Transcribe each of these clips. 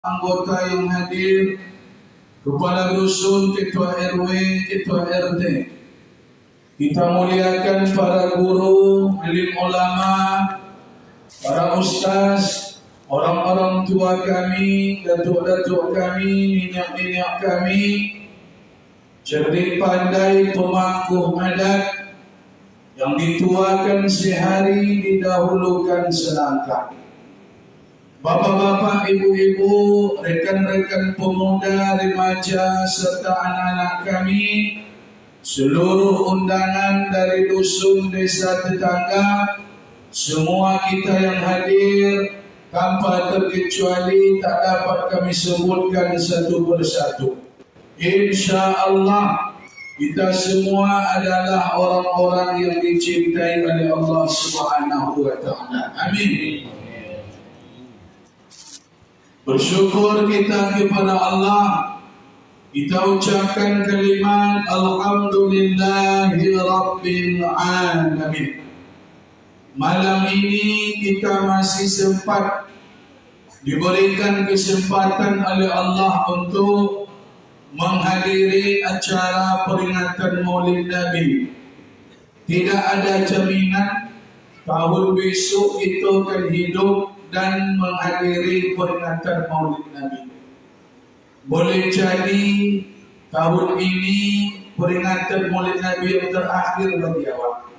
anggota yang hadir, kepala dusun, ketua RW, ketua RT. Kita muliakan para guru, alim ulama, para ustaz, orang-orang tua kami, datuk-datuk kami, minyak-minyak kami, cerdik pandai pemangku adat, yang dituakan sehari didahulukan selangkah. Bapak-bapak, ibu-ibu, rekan-rekan pemuda, remaja, serta anak-anak kami, seluruh undangan dari dusun, desa tetangga, semua kita yang hadir, tanpa terkecuali tak dapat kami sebutkan satu persatu. InsyaAllah kita semua adalah orang-orang yang dicintai oleh Allah Subhanahu wa Ta'ala. Amin. Bersyukur kita kepada Allah. Kita ucapkan kalimat Alhamdulillahi Rabbil Alamin. Malam ini kita masih sempat diberikan kesempatan oleh Allah untuk menghadiri acara peringatan Maulid Nabi. Tidak ada jaminan tahun besok itu akan hidup dan menghadiri peringatan Maulid Nabi. Boleh jadi tahun ini peringatan Maulid Nabi yang terakhir bagi awak.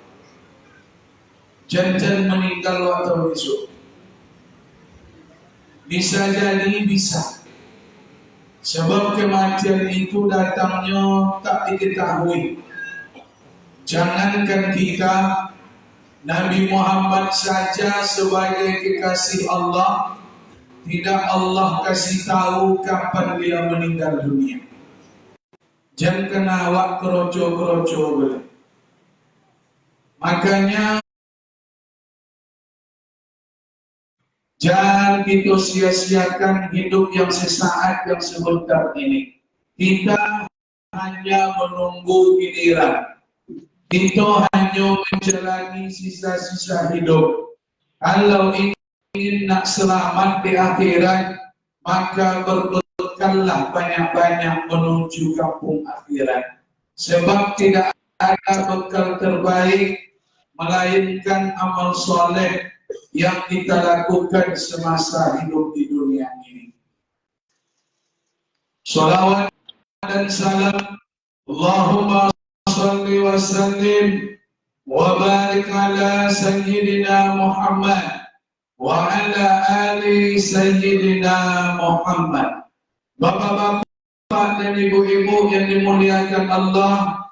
Jangan meninggal waktu besok. Bisa jadi bisa. Sebab kematian itu datangnya tak diketahui. Jangankan kita, Nabi Muhammad saja sebagai kekasih Allah, tidak Allah kasih tahu kapan dia meninggal dunia. Jangan kena awak keroco-keroco boleh. Makanya jangan kita sia-siakan hidup yang sesaat, yang sebentar ini. Kita hanya menunggu giliran. Kita hanya menjalani sisa-sisa hidup. Kalau ingin nak selamat di akhirat, maka berbekallah banyak-banyak menuju kampung akhirat. Sebab tidak ada bekal terbaik melainkan amal soleh yang kita lakukan semasa hidup di dunia ini. Salawat dan salam Allahumma salli wa sallim wa barik ala Sayyidina Muhammad wa ala ali Sayyidina Muhammad. Bapak-bapak dan ibu-ibu yang dimuliakan Allah,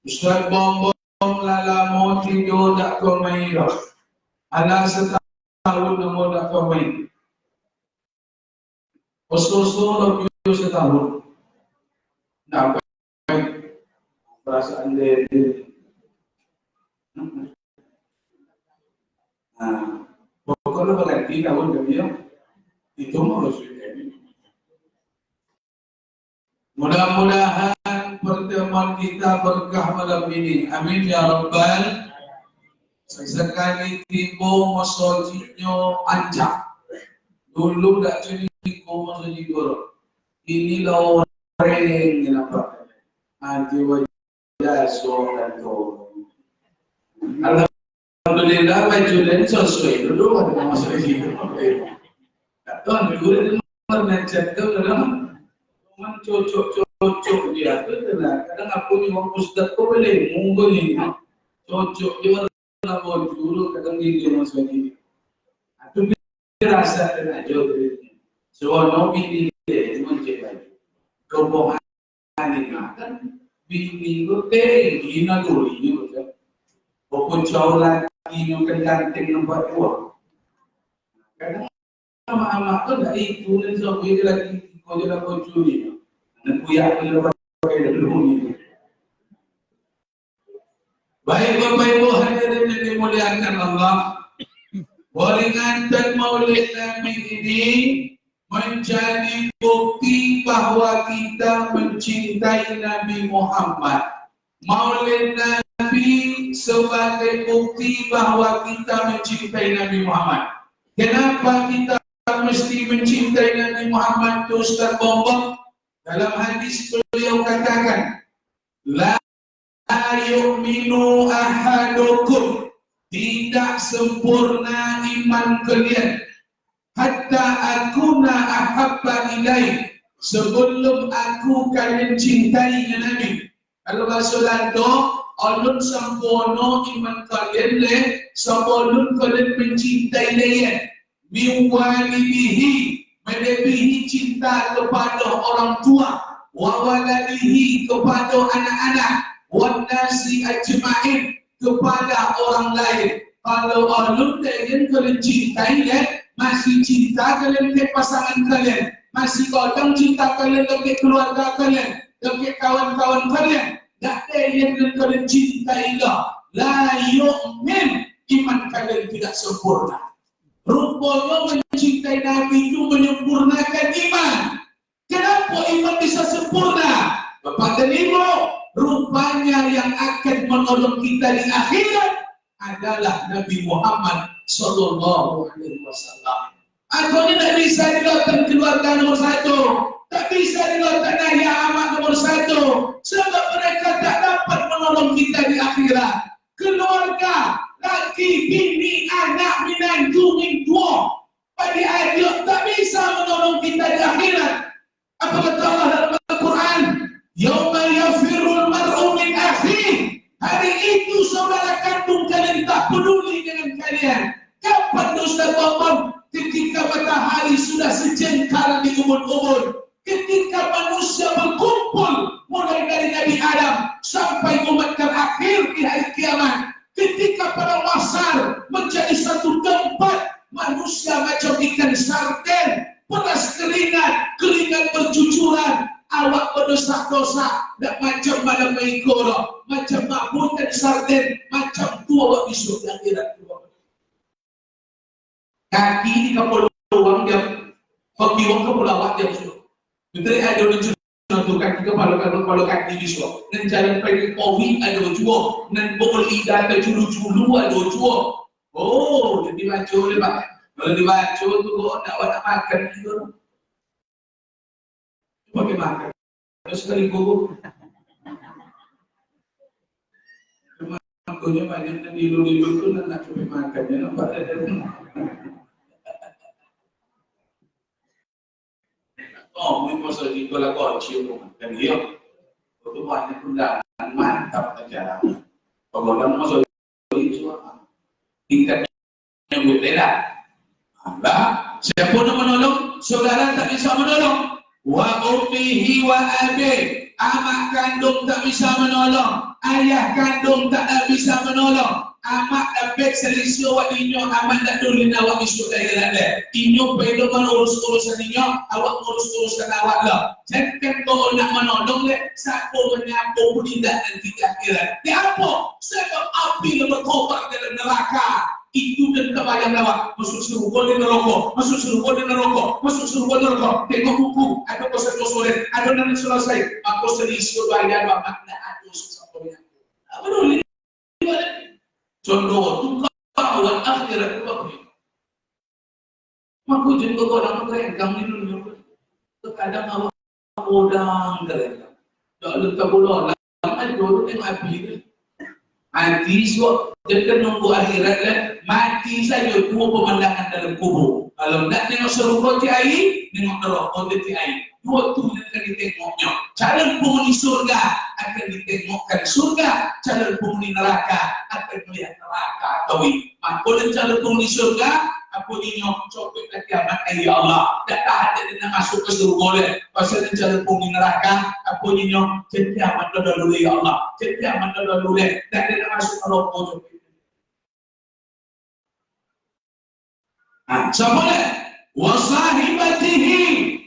Ustaz Bombong lala mau tidur tak komaidah. Anak setahun nomor tak komai. Oslo-oslo lebih setahun. Nak perasaan dia. Nah, pokoknya berarti tahun dia itu mau sudah. Mudah-mudahan pertemuan kita berkah malam ini. Amin ya Rabbal. Sekali tiba masjidnya anjak. Dulu tak jadi masjid guru. Ini lah orang yang nampak. Anti wajah soal tu. Alhamdulillah bajunya sesuai. Dulu ada masjid guru. Tuan guru mana cakap dalam man cocok dia tu lah. Kadang aku ni orang ustaz ko boleh munggu ni. Cocok dia nak dulu kadang dia masuk ni. Aku rasa kena jauh dari. So Nabi dia menjadi kebohongan ni kan. Bini ko ina dulu ni betul. Walaupun jauh lagi yang ganteng nampak tua. Kadang sama-sama tu dah itu ni so dia lagi kau jadi kau ni. Nak kuyak dia pakai dulu ni. Baik Bapak Ibu hadirin yang dimuliakan Allah, peringatan Maulid Nabi ini menjadi bukti bahwa kita mencintai Nabi Muhammad. Maulid Nabi sebagai bukti bahwa kita mencintai Nabi Muhammad. Kenapa kita mesti mencintai Nabi Muhammad tu Ustaz Bombong. Dalam hadis beliau katakan, la yu'minu ahadukum, tidak sempurna iman kalian, hatta akuna ahabba ilaih, sebelum aku kalian cintai Nabi. Kalau Rasulullah tu, alun sempurna iman kalian le, sebelum kalian mencintai dia. Miwalidihi, melebihi cinta kepada orang tua, wawaladihi, kepada anak-anak, wanasi ajma'in, kepada orang lain. Kalau alun kalian cintai dia, masih cinta kalian ke pasangan kalian, masih kodong cinta kalian ke keluarga kalian, ke kawan-kawan kalian, tak ada yang kalian cintai lah. La yu'min, iman kalian tidak sempurna. Rupanya mencintai Nabi itu menyempurnakan iman. Kenapa iman bisa sempurna? Bapak dan Ibu, rupanya yang akan menolong kita di akhirat adalah Nabi Muhammad Sallallahu Alaihi Wasallam. Aku ini tak bisa dilakukan keluarga nomor satu, tak bisa dilakukan ayah amat nomor satu, sebab mereka tak dapat menolong kita di akhirat. Keluarga, laki, bini, anak, menantu, mintua, pada adik tak bisa menolong kita di akhirat. Apa kata Allah dalam Al-Quran? Yauma yafirul mar'u min akhihi. Hari itu saudara kandung kalian tak peduli dengan kalian. Kapan Ustaz Bapak? Ketika matahari sudah sejengkal di ubun-ubun. Ketika manusia berkumpul mulai dari Nabi Adam sampai umat terakhir di hari kiamat. Ketika para mahsyar menjadi satu tempat, manusia macam ikan sarden, peras keringat, keringat bercucuran, awak berdosa-dosa, tak macam mana mengikut, macam makmur dan sarden, macam tu awak besok di akhirat. Kaki di kapal luang dia, kaki wang kapal awak dia besok. Betul ada mencuci tu kaki kepala kaki besok. Dan jalan pergi COVID ada jua, dan bol lidah ada culu-culu ada jua. Oh, jadi macam ni pak. Kalau dibaca tu nak makan gitu. Pakai makan. Terus sekali guru. Makanya banyak yang dilu-dilu tu nak cuba makannya nampak ada. Oh, mungkin pasal itu lah kau cium dan dia. Itu banyak undangan mantap aja. Kalau dalam masuk itu apa? Tingkat yang berbeda. Nah, siapa nak menolong? Saudara tak bisa menolong. Wa ummihi wa abi, amak kandung tak bisa menolong, ayah kandung tak bisa menolong. Amak dapat selisih awak inyo, amak tak dulu awak isuk dari ada. Inyo perlu mengurus-urusan inyo, awak ngurus-urusan awak lah. Jangan kau nak menolong le, siapa menyapu tidak nanti akhirat. Dia apa? Sebab api yang berkobar dalam neraka. Itu dan kebayang lawak masuk surga di neraka, masuk surga di neraka, masuk surga di neraka. Tengok buku, ada proses sore, ada nanti selesai. Maka selisih bayar makna ada sesuatu yang. Apa dulu? Contoh tu kawan akhirat tu apa? Maka jadi orang mereka minum terkadang awak odang mereka. Tak letak bola, lama dulu tengok api. Mati sebab jangan nunggu akhirat lah. Mati saja dua pemandangan dalam kubur. Kalau nak tengok surga ti air, tengok neraka ti air. Dua tu yang akan ditengoknya. Calon penghuni surga akan ditengokkan surga, calon penghuni neraka akan melihat neraka. Tahu? Maka calon penghuni surga apa nyok copet lagi amat ya Allah. Tak ada yang masuk ke surga le. Pasal calon penghuni neraka apa nyok jadi amat dulu ya Allah. Jadi amat dulu le. Tak ada yang masuk neraka copet. Sama le. Wasahibatihi,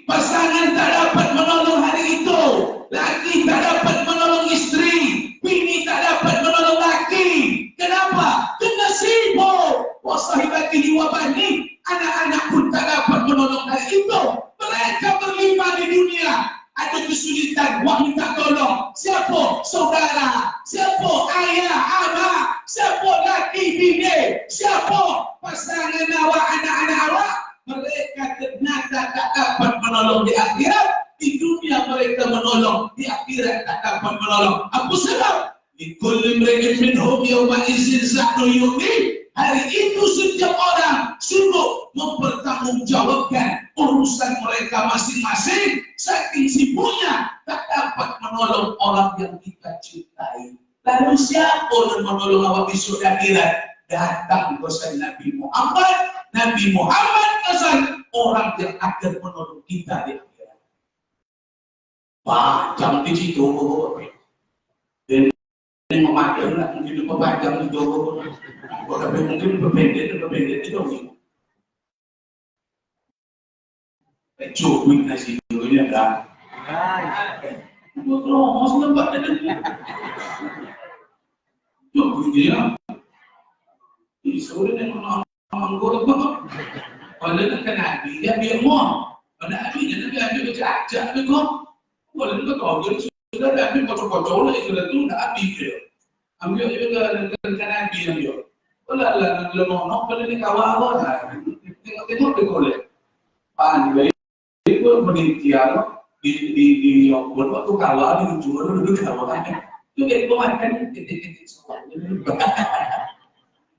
pasangan tak dapat menolong hari itu, laki tak dapat menolong istri, bini tak dapat menolong laki. Kenapa? Kena sibuk. Wasahibatihi wabani, anak-anak pun tak dapat menolong hari itu. Mereka berlima di dunia, ada kesulitan, wah minta tolong. Siapa? Saudara. Siapa? Ayah, abah. Siapa? Laki, bini. Siapa? Pasangan awak, anak-anak awak. Mereka menolong di akhirat. Di dunia mereka menolong, di akhirat tak dapat menolong. Apa sebab? Likul imri'in minhum yawma idzin za'nu yughni. Hari itu setiap orang sibuk mempertanggungjawabkan urusan mereka masing-masing. Saking sibuknya tak dapat menolong orang yang kita cintai. Lalu siapa yang menolong awak besok di akhirat? Datang pesan Nabi Muhammad. Nabi Muhammad pesan orang yang akan menolong kita di akhirat. Panjang di situ. Dan ini memakai lah, mungkin panjang di situ. Tapi mungkin berbeda itu. Cukup nasi itu ini ada. Terus nampak ada. Cukup dia. Disuruh dengan menggorok kalau nak Nabi dia biar mau Nabi dia Nabi bercakap begitu kalau nak tahu dia sudah Nabi kocok-kocok lah sudah tu Nabi dia ambil juga dengan Nabi ambil kalau lemon kalau ni kawal lah tengok boleh pan itu menitiar di Yogyakarta waktu kawal di ujung dulu kawal itu dia buatkan titik-titik semua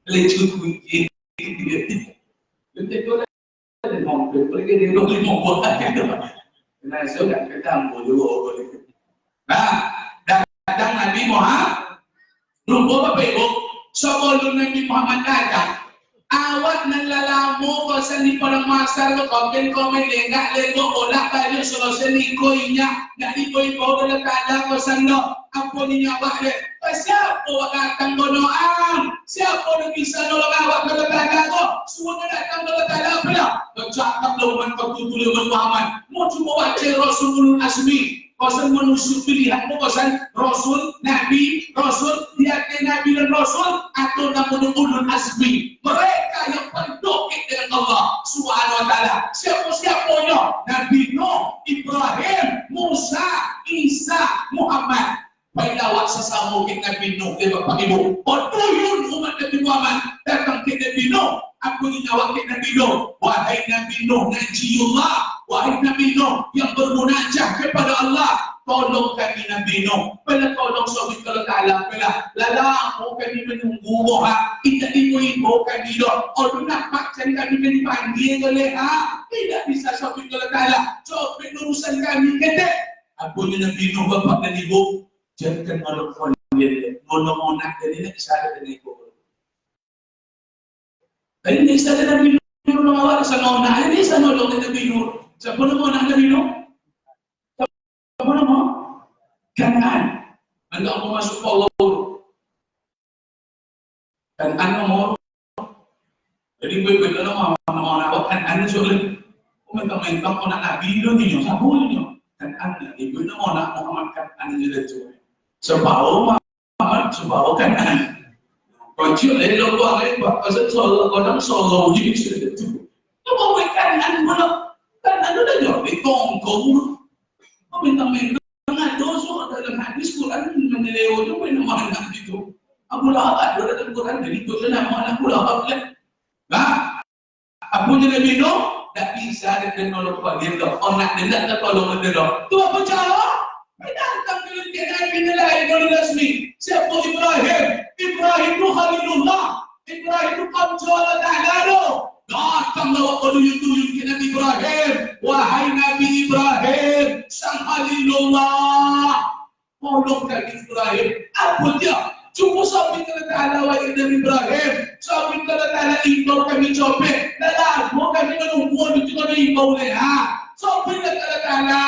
lucu kucing kita itu ada ngomong pergi di rumah ngomong gitu nah saya tak ketemu dulu nah datang Nabi Muhammad lupa apa ibu sebelum Nabi Muhammad datang awak nalalamu pasal di pada masa lo komen lenggak lego olah balik selesai nikoinya nak nikoi kau dah tak ada pasal lo apa ni awak deh siapa awak datang berdoa siapa yang bisa nolong awak kalau tak ada kau semua datang kalau tak ada apa lah bercakap lawan petutul Muhammad mau cuma baca Rasulul Asmi pasal manusia pilihanmu pasal Rasul, Nabi, Rasul, diakai Nabi dan Rasul atau namun ulul azmi mereka yang pendokik dengan Allah Subhanahu wa ta'ala siapa-siapanya Nabi Nuh, Ibrahim, Musa, Isa, Muhammad baiklah awak sesama ke Nabi Nuh dia bapak ibu Oduyun umat Nabi Muhammad datang ke Nabi Nuh aku ingin awak ke Nabi Nuh wahai Nabi Nuh Najiullah wahai Nabi Nuh yang bermunajah kepada Allah tolong kami Nabi Nuh bila tolong suami kalau ta'ala bila lalamu kami menunggu moha tidak ibu-ibu kami doh nak pakcan kami dipanggil oleh tidak bisa suami kalau ta'ala coba urusan kami kedek aku ingin Nabi Nuh bapak dan ibu jangan malu kalian monak dan ini kisah dengan ibu ini kisah dengan Nabi Nuh awak sama onak ini sama nolong Nabi Nuh siapa nama anak Nabi Nuh? Siapa nama? Kan'an anda mau masuk Allah Kan'an nomor jadi berbeda nama awak Kan'an soalnya mentang-mentang anak Nabi Nuh ni siapa ni? Kan'an ibu nama anak Muhammad Kan'an je tu sebab Muhammad sebab Kan'an kecil lo buang pasal soal orang soal uji itu apa Kan'an mana kan ada dah jawab tongkong mentang-mentang ada dosa dalam hadis Quran meneleo tu nama anak itu Abu Lahab ada dalam Quran jadi itu nama Abu Lahab lah Abu Nabi Nuh tak bisa dia nolong dia dah orang dia tak tolong dia dah tu apa cara datang ke Nabi lain oleh rasmi siapa Ibrahim tu Khalilullah Ibrahim tu qamjala ta'ala datang lawan keduyun-duyun ke Nabi Ibrahim wahai Nabi Ibrahim sang Khalilullah tolong Nabi Ibrahim apa dia cuma sampai ke ta'ala wahai Nabi Ibrahim sampai ke ta'ala imbau kami copet dan mau kami menunggu itu kami imbau sampai ke ta'ala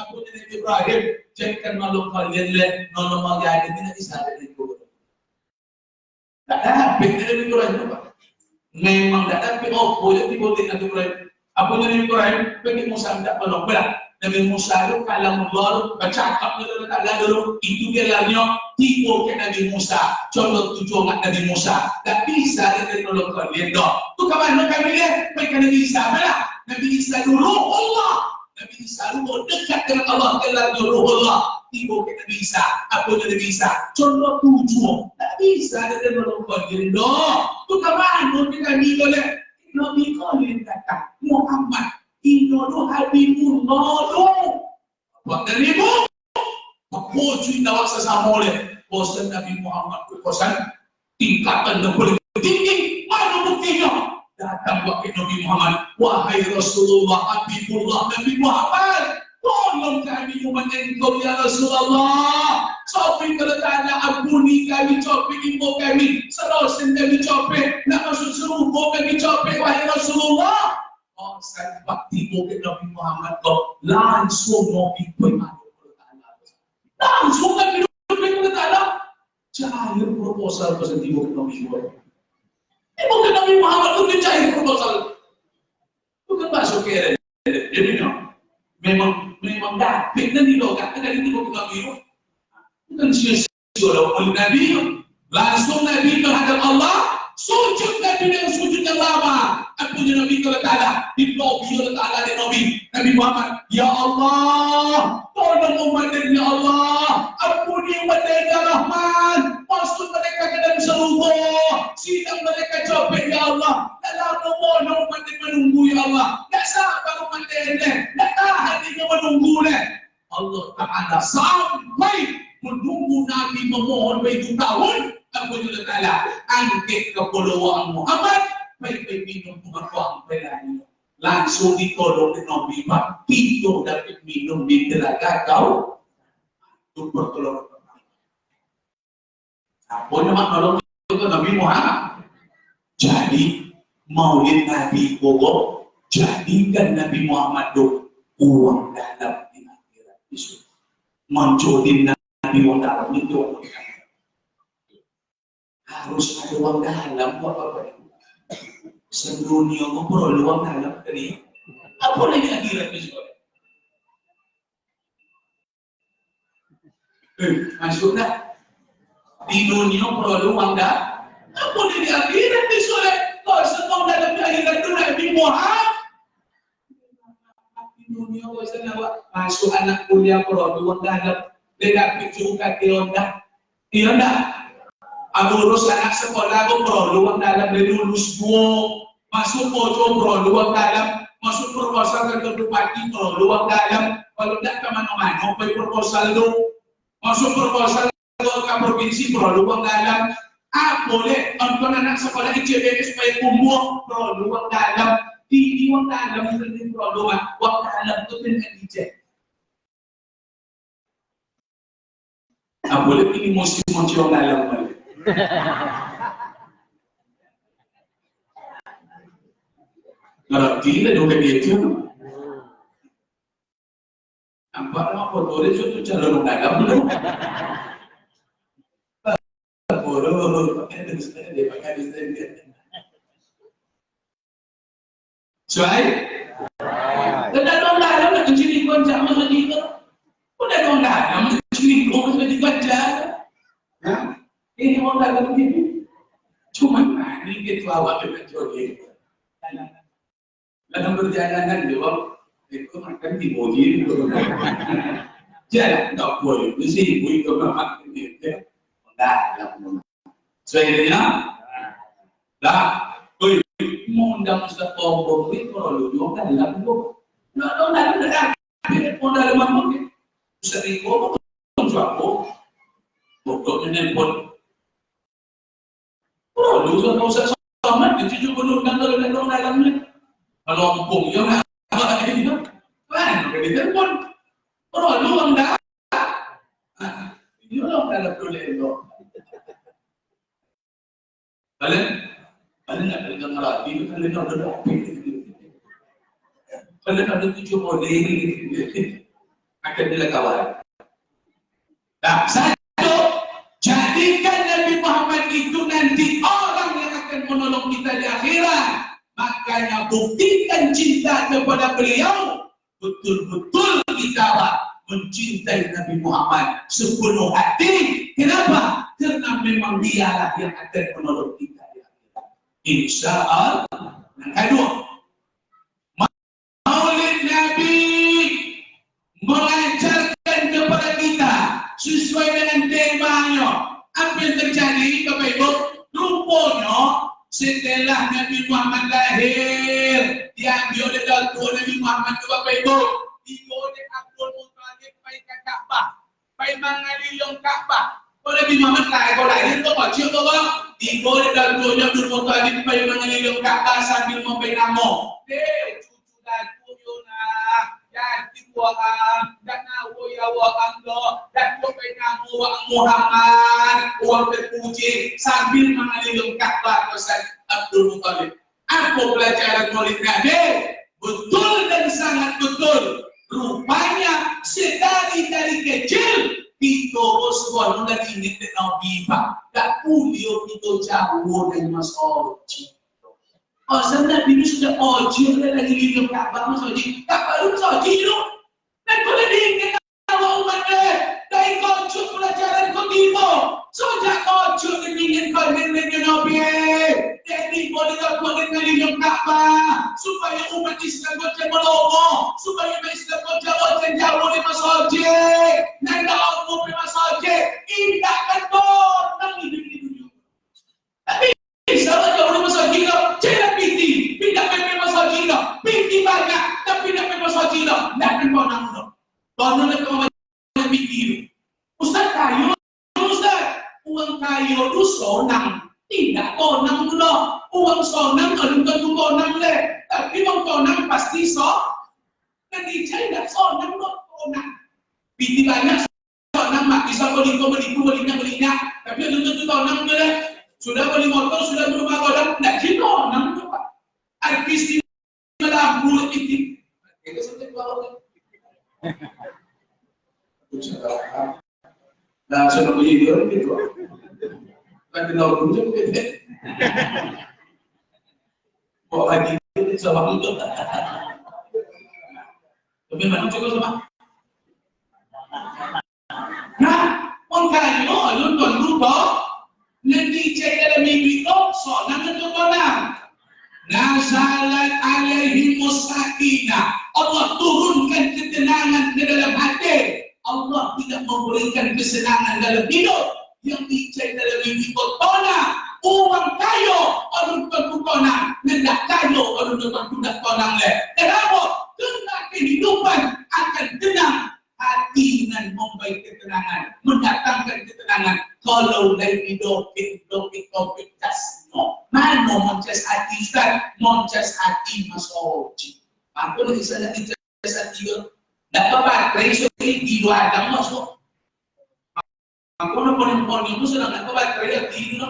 apa Nabi Ibrahim jangan malu kalian nolong magadi tidak bisa itu tak ada Nabi Ibrahim memang tak ada boleh diboleh Nabi Ibrahim apa Nabi Ibrahim pergi Musa tidak tolong belah Nabi Musa itu kalam Allah bercakap dengan Allah dulu itu dia lalunya tiba ke Nabi Musa contoh tujuan Nabi Musa tak bisa dia tolong kalian dah tu kapan kami lihat mereka Nabi Isa belah Nabi Isa dulu Allah Nabi Isa dulu dekat dengan Allah dalam dulu Allah tiba ke Nabi Isa apa Nabi Isa contoh tujuan tak bisa dia tolong kalian dah tu kapan kami boleh Nabi kalian kata Muhammad inodo Habibullah do. Waktu ribu, aku cuy nawak sesama oleh bosan Nabi Muhammad bosan tingkatan yang paling tinggi. Mana buktinya? Datang wakil Nabi Muhammad, wahai Rasulullah, Habibullah Nabi Muhammad, tolong kami umat engkau ya Rasulullah. Copi kalau tak ada ampuni kami, copi ibu kami, serosin kami copi, nak masuk serubu kami copi, wahai Rasulullah. Oh, saya bakti mungkin Nabi Muhammad kau langsung mau ikut langsung kan hidup itu ada cair proposal pasal ibu Nabi Muhammad. Ibu Nabi Muhammad itu cair proposal. Bukan masuk ke jadi memang dapet dan didoakan dari ibu Nabi Muhammad. Bukan sia-sia oleh Nabi. Langsung Nabi menghadap Allah. Sujud Nabi dengan sujud yang lama. Aku Nabi kalau Ta'ala dilobi oleh Ta'ala di Nabi Muhammad. Ya Allah, tolong umat ya Allah, ampuni umat ya Rahman, masuk mereka ke dalam surga, sidang mereka copet ya Allah. Dalam nomor umat yang menunggu ya Allah. Tak sabar umat ini, tak tahan dia menunggu ni. Allah Ta'ala sampai menunggu Nabi memohon begitu tahun. Aku juga Ta'ala angkat kepulauan Muhammad, baik-baik minum pengatuan berani. Langsung ditolong di Nabi Muhammad, kita dapat minum di telaga kau untuk bertolong. Apa nama nolong itu Nabi Muhammad? Jadi maulid Nabi Bogo, jadikan Nabi Muhammad itu uang dalam di akhirat itu. Menjodin Nabi uang dalam itu. Harus ada uang dalam buat apa? Sedunia kau perlu uang dalam tadi. Apa lagi akhirat itu? Masuk dah. Di dunia perlu uang dah. Apa lagi akhirat itu? Kau semua dalam akhirat itu Nabi Muhammad. Di dunia kau senang masuk anak kuliah perlu uang dalam. Dia dapat juga tionda. Aku urus anak sekolah, aku perlu uang dalam, dia lulus dua, masuk pojok perlu uang dalam, masuk proposal ke bupati perlu uang dalam, kalau tidak ke mana-mana, pergi proposal itu, masuk proposal ke provinsi perlu uang dalam, boleh untuk anak sekolah ICBM supaya kumur perlu uang dalam, di uang dalam itu perlu uang dalam itu tidak dicek. Boleh ini musim uang dalam boleh. Kalau tidak juga dia itu, nampak apa boleh itu calon dalam belum? Bodoh, pakai dia pakai dia. Soal, tidak dong dalam nak mencuri konjak macam ni tu, tidak dong dalam mencuri konjak macam ni. Ini orang dalam begini, cuma ini kita awak dengan jodoh. Dalam perjalanan dia, itu makan di mobil. Jalan tak boleh, mesti ibu itu makan dia. Dah, sebenarnya, dah, mau undang Ustaz Tombong itu kalau lu kan dalam tu, nak dalam, mau dalam apa? Ustaz Iko, Ustaz pokoknya pun. Oh, lu kan usah sama, dia juga belum kalau dalam ni. Kalau hukum yang apa ini tu, kan? Jadi telefon, oh lu anda, ini orang dalam tulen tu. Kalian nak dengar ngerti, kalian ada apa? Kalian ada 7 model akan dilakawal. Nah, jadikan Nabi Muhammad itu nanti orang yang akan menolong kita di akhirat. Makanya buktikan cinta kepada beliau. Betul-betul kita mencintai Nabi Muhammad sepenuh hati. Kenapa? Karena memang dialah yang akan menolong kita di akhirat. Insya Allah. Yang kedua, Maulid Nabi mengajarkan kepada kita sesuai dengan temanya. Apa yang terjadi Bapak Ibu? Rupanya setelah Nabi Muhammad lahir, diambil oleh dah tua Nabi Muhammad ke bapa ibu. Ibu dia Abdul Muttalib pai ke Kaabah. Pai mangali yang Kaabah. Kalau Nabi Muhammad kalau lahir tu macam tu bang. Ibu dia dah tua Abdul Muttalib pai mangali yang Kaabah sambil memberi nama. Cucu daku Yona. Jadi buang dan nawo ya Allah dan bukan nama Muhammad orang terpuji sambil mengalirkan Kaabah Ustaz Abdul Muttalib. Apa pelajaran Maulid Nabi? Betul dan sangat betul. Rupanya dari kecil kita semua sudah ingin Nabi Pak. Tak boleh kita jauh dari masalah. Oh, sebenarnya ini sudah ojil lagi di Kaabah Mas Haji. Tak perlu Mas Haji itu. Dan boleh diingat kalau umatnya dari kocok pelajaran kau itu. Sejak kocok ingin kau dengan Nabi. Jadi boleh kau dengan di Kaabah supaya umat Islam kau melongo, supaya Islam kau jauh dari Mas Haji. Dan kalau kau Mas Haji, tidak betul nang hidup di dunia. Tapi sama jauh Mas Haji lo, jangan piti, pindah pepe Mas Haji lo, piti banyak, tapi pindah pepe Mas Haji lo, tidak akan konang lo. Konang lo kau banyak piti. Ustaz kayu, Ustaz, uang kayu tu sonang, tidak konang lo. Uang sonang kalau tentu konang le, tapi uang konang pasti so. Kenicai tidak sonang lo konang. Piti banyak sonang mak bisa belinya, tapi belum tentu konang le. Sudah beli motor, sudah berumah kodam, tidak gitu, namanya Pak. Artis di dalam mulut itu. Itu saja kalau nah, sudah punya dia gitu. Kan kenal kunjung gitu. Kok lagi sama itu? Tapi mana cukup sama? Nah, makanya lu tuan lupa. Nanti cek dalam mimpi itu, soalan itu konang. Nazalat alaihi musakinah. Allah turunkan ketenangan ke dalam hati. Allah tidak memberikan kesenangan dalam hidup. Yang dicek dalam mimpi itu konang. Orang kayo, orang tentu konang. Nendak kayo, orang tentu tidak konang. Kenapa? Karena kehidupan akan tenang. Hati dan memberi ketenangan, mendatangkan ketenangan. Kalau dari dopik kasino, mana mencas hati Ustaz, mencas hati Mas Oji. Aku lagi saja mencas hati itu. Tak apa, baterai di luar ada masuk. Aku nak pon itu sudah tak apa baterai di itu.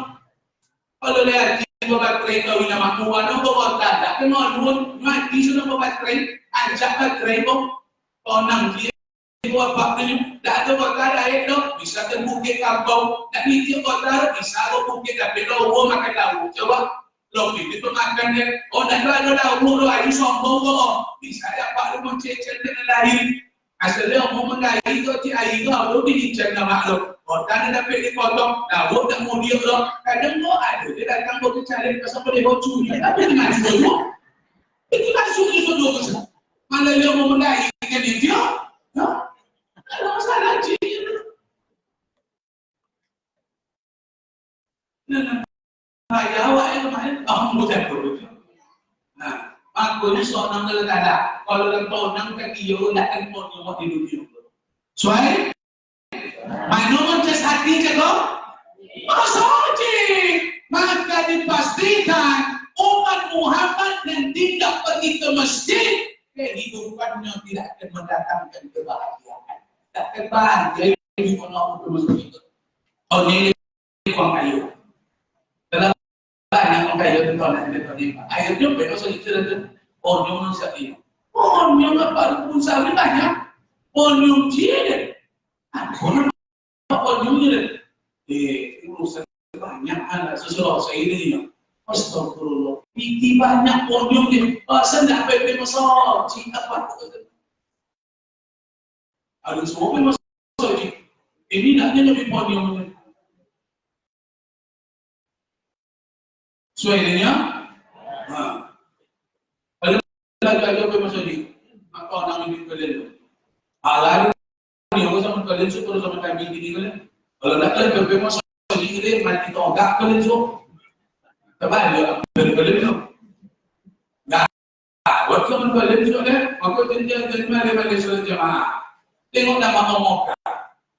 Kalau lihat di baterai kau ini nama tuan, aku bawa tak. Kenal pun mati sudah baterai, ajak baterai pun konang dia. Buat baknya, tak ada bakar air dong, bisa ke bukit kampung, tak bisa bakar, bisa ke bukit tapi lo makan lauk, coba lo itu makan dia, oh nak ada lauk lo ayu sombong lo, bisa ya pak lo mencecet dengan lain, asalnya mau mengairi tu ti air lo diincar nama lo, oh tak ada dapat dipotong, lauk tak mau dia lo, kadang lo ada dia datang buat cari pasal dia mau curi, tapi dengan semua, itu langsung itu besar, mana dia mau mengairi kan dia, ada masalah je. Nah, saya awak yang kemarin, bukan betul. Nah, aku ni seorang dalam tanda. Kalau dalam tonang kaki yo, nak kan pun yo di dunia. Soalnya, mana mencas hati je kau? Saja. Maka dipastikan umat Muhammad yang tidak pergi ke masjid, kehidupannya tidak akan mendatangkan kebahagiaan. Tak kebahagiaan di orang masjid. Oh ni orang kayu. Dalam banyak orang kayu tu nak ni. Akhirnya mereka sudah cerita orang yang sakit. Orang yang apa pun sakit banyak. Orang yang dia. Orang yang dia. Urusan banyak anak sesuatu saya ini. Astagfirullah. Piti banyak orang yang dia. Sendak pepe masalah. Cik apa tu? Ada semua masalah. Ini naknya lebih podium. Suainya, kalau lagi apa masalah ni? Apa orang ini kalian? Alar ni orang sama kalian super sama kami ini kalian. Kalau nak kalian apa masalah ni kalian mati togak kalian so. Sebab dia kalian tu. Waktu mentolim sudah, waktu jenjang balik sudah jemaah. Tengok nama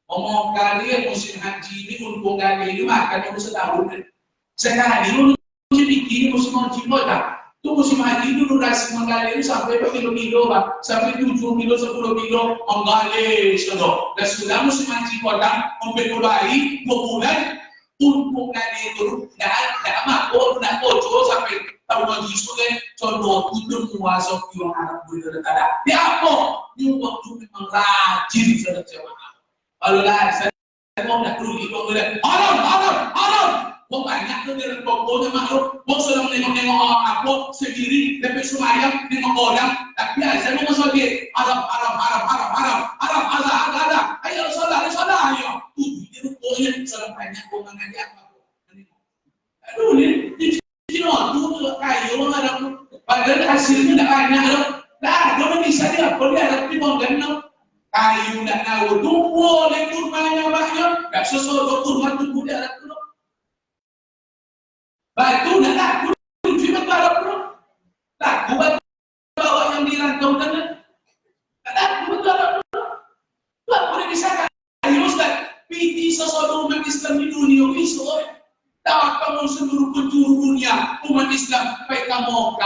Omoka dia musim haji ini untuk kali ini makan untuk setahun. Sekali untuk bikin musim haji tak? Tu musim haji itu durasi menggali itu sampai berkilo-kilo, sampai 7 kilo, 10 kilo menggali sudah. Dan sudah musim haji kota memperoleh 2 bulan untuk kali itu tidak mampu, tidak kocok sampai tahun haji sudah. Contoh tujuh muasok yang Arab berada. Dia apa? Dia waktu memang rajin sudah jemaah. Kalau lah saya mau nak dulu ibu boleh. Haram. Mau banyak tu dia pokoknya makhluk. Mau sedang nengok aku sendiri tapi semayang nengok orang. Tapi saya mau masuk dia. Haram. Ada. Ayo salah ayo. Dia pokoknya sedang banyak orang aja apa. Aduh ni tu kayu ada. Padahal hasilnya tak banyak tu. Dah, dia bisa dia boleh ada di bawah ganam. Kayu nak nahu tumbuh oleh kurmanya banyak, tak sesuatu kurma tumbuh di atas tu. Batu nak laku, cuma barang tu. Laku batu bawa yang dirantau dan laku barang tu. Tak boleh disangka. Ayo Ustaz, piti sesuatu umat Islam di dunia ini tak kamu seluruh penjuru dunia umat Islam baik kamu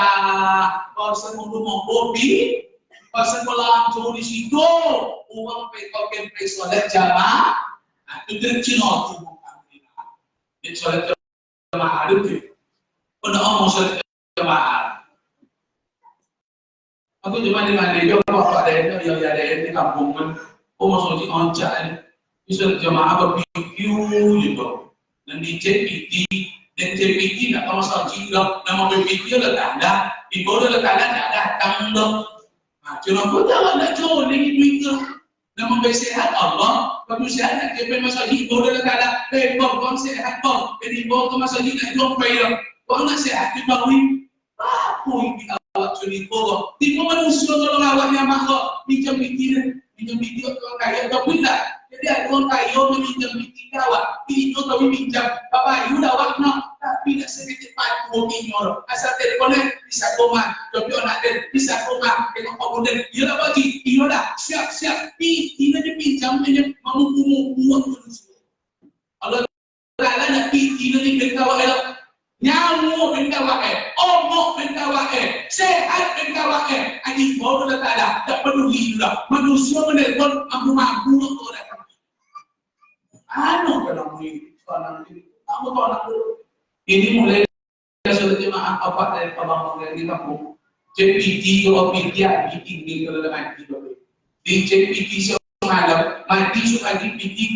kau semua hobi. Pasal kalau di situ, uang pekoken pesolat jamaah, itu dari Cina tu bukan. Di solat jamaah itu, pernah orang solat jamaah. Aku cuma di mana dia bawa ada yang ada di kampung kan, orang solat oncak ni, di solat jamaah berpikiu juga. Dan di JPT nak kamu solat jiwa, nama BPT ada tanda, di bawah ada tanda ada tanda. Cuma kau tak nak jual lagi duit tu. Nama bersehat Allah, kalau sehat nak kepeng masuk haji, kau dah tak ada. Kau sehat kau, jadi kau masuk haji nak jual bayar. Kau nak sehat di bawah apa yang kita awak curi kau? Tipu manusia kalau awaknya makhluk pinjam bikin orang kaya atau tidak. Jadi ada orang kaya meminjam bikin awak, itu tapi pinjam. Bapak you dah awak nak, tapi nak sedikit padu minyor. Asal telefonnya bisa koma, tapi orang ada bisa koma. Tengok kemudian dia dah bagi, dia dah siap. Ini dia pinjam dia mampu manusia. Kalau kalau nak ini dia berkawal. Nyamuk bentawak omok bentawak sehat bentawak ani bodoh dah tak ada, tak peduli juga manusia menelpon mampu tu dah kalau ni kamu tahu nak ini mulai sudah jemaah apa dari abang dari kampung JPT kalau media meeting kalau dah mati di JPT semalam mati supaya JPT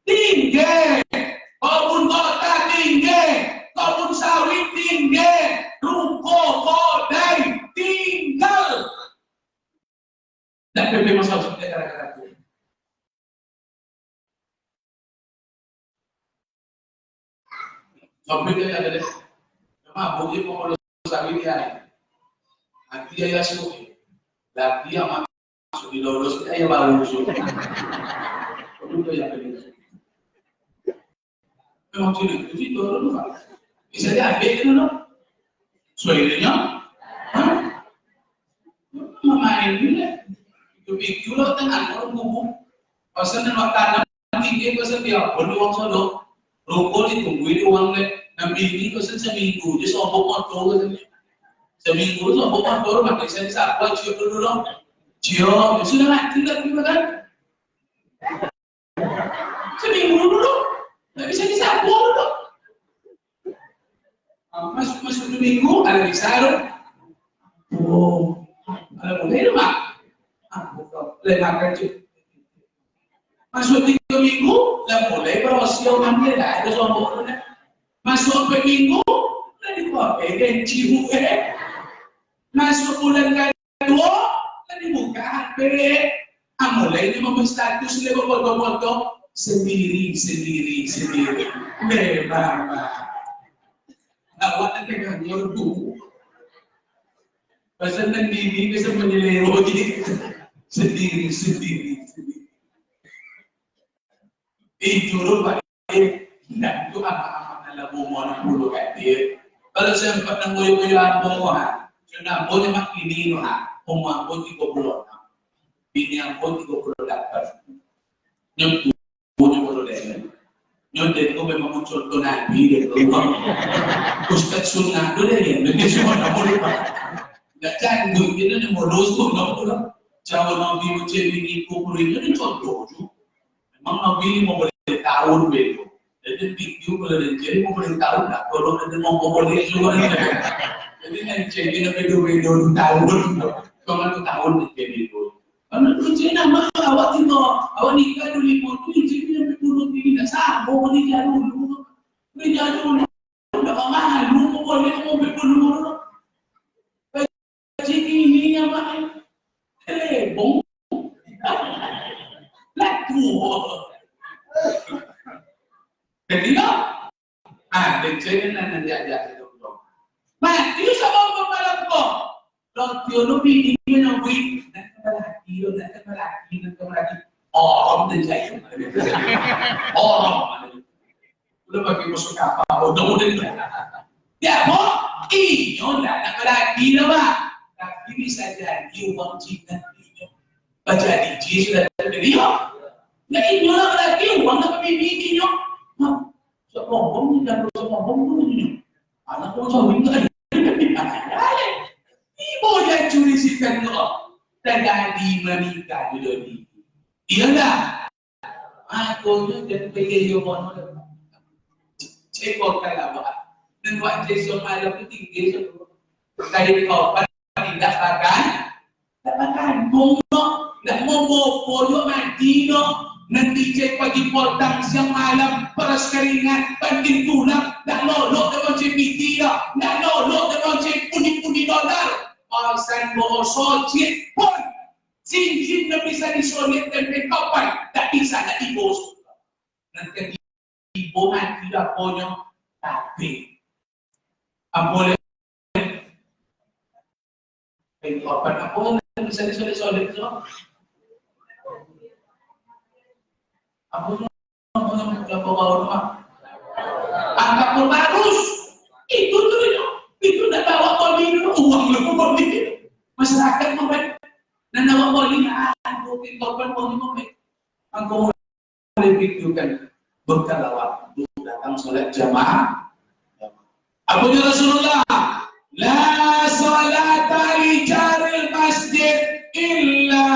tinggi kebun kota tinggi kebun sawit tinggi, ruko kodai tinggal. Dan PP masalah seperti kata-kata itu. Sampai dia ada deh. Cuma bukti pengurus sawit dia. Nanti dia masuk. Dan dia masuk di lulus dia baru masuk. Itu yang kedua. Memang sudah itu dulu kan. Bisa diambil dulu, soalnya, main dulu, itu pikir lo tengah orang bubu, pasal nak tanam tinggi pasal dia perlu uang solo, rokok ditungguin uangnya, nabi ini pasal seminggu, dia sombong motor, seminggu sombong motor, maka saya siapa cium dulu dong, cium, sudah mati lagi kan, seminggu dulu, tak bisa disapu dulu. Masuk minggu ada di sarung. Oh, ada boleh mak. Boleh makan tu. Masuk 3 minggu, dah boleh berhasil ambil dah ada sombong. Masuk 4 minggu, dah dibuat genci buka. Masuk bulan kedua, dah dibuka HP. Mulai ni memberi status lepas foto-foto sendiri. Memang. Awak nak tengok nyordu. Pasal nak diri bisa menyelero jadi sendiri. Itu rupa tidak itu apa dalam umur dulu kan dia. Kalau saya sempat nunggu abang Kena boleh mak ini no ha, umur pun 30. Bini yang pun 38. Nyampu punya bodoh deh. Nyontek itu memang contoh nabi deh. Ustaz sunnah tu deh. Nanti semua nak boleh pak. Dah canggih kita ni bodoh tu nak boleh. Jauh nabi macam ini kubur itu ni contoh tu. Memang nabi mau boleh tahu begitu. Jadi video kalau dia jadi mau boleh tahu tak? Kalau dia mau boleh juga ni. Jadi nanti jadi video tahu tu. Kalau tu tahu ni video. Kalau tu jadi nama awak tu, awak nikah dulu tu jadi nak turun ini dah sah. Mau nikah dulu, nikah dulu. Dah mahal, lu boleh mau dulu. Jadi ini apa? Bong. Laku. Jadi lah. Dan jadi nanti ada itu. Mati sama malam kau. Kalau teologi ini yang bui, nak kembali. Orang terjadi. Orang. Udah bagi masuk kapal, udah. Ya, mau ini nak kembali lah. Tapi bisa jadi uang Cina ini. Baca di sudah terjadi. Nah ini orang lagi uang nak bibi ini. Sombong ni dan sombong ni. Anak pun sombong ni. Ibu yang curi sikan lo, terjadi menikah di dunia. Iya tak? Aku tu jadi pergi yomono. Cekor kalau buat, dan buat jesok malam tu tinggi tu. Kali kau tidak makan, mongo, nak mongo, podo mati no. Nanti cek pagi potang siang malam peras keringat banding tulang nak lolok dengan CPT dah nak lolok dengan cek pundi-pundi dolar alasan bawa sojit pun cincin tak bisa disolid tempat kapan tak bisa nak dibos nanti dibohan tidak punya tapi boleh apa bisa disolid so aku mau bawa rumah. Angkat pun harus. Itu dah bawa poli dulu, uang lu poli. Masyarakat mau baik. Dan bawa poli, aku korban poli mau baik. Aku boleh pikirkan bekal waktu datang solat jamaah. Abunya Rasulullah, la salata li jaril masjid illa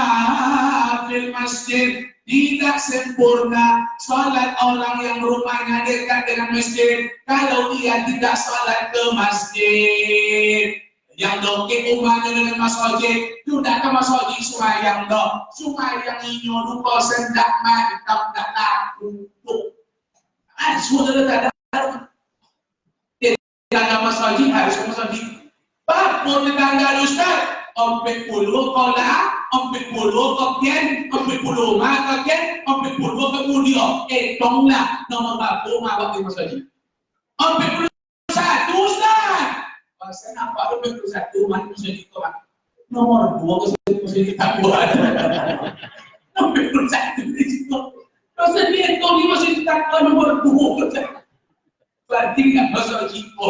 fil masjid. Tidak sempurna salat orang yang rumahnya dekat dengan masjid kalau dia tidak salat ke masjid. Yang dokter rumahnya dengan masjid, sudah ke masjid sumayang dok. Sumayang inyo lupa sendak mantap tak laku. Sudah tak ada. Tidak masjid harus ke masjid. Pak mau tetangga ustaz, ompek puluh kola. Ambil puluh kopian, ambil puluh kopian, ambil puluh kemudian, tonglah nomor satu mawak di masjid. Ambil puluh satu Ustaz. Saya nampak ambil puluh satu masjid itu nomor dua masjid kita buat. Ambil puluh satu di situ. Masjid itu di masjid kita nomor dua. Berarti nggak masjid itu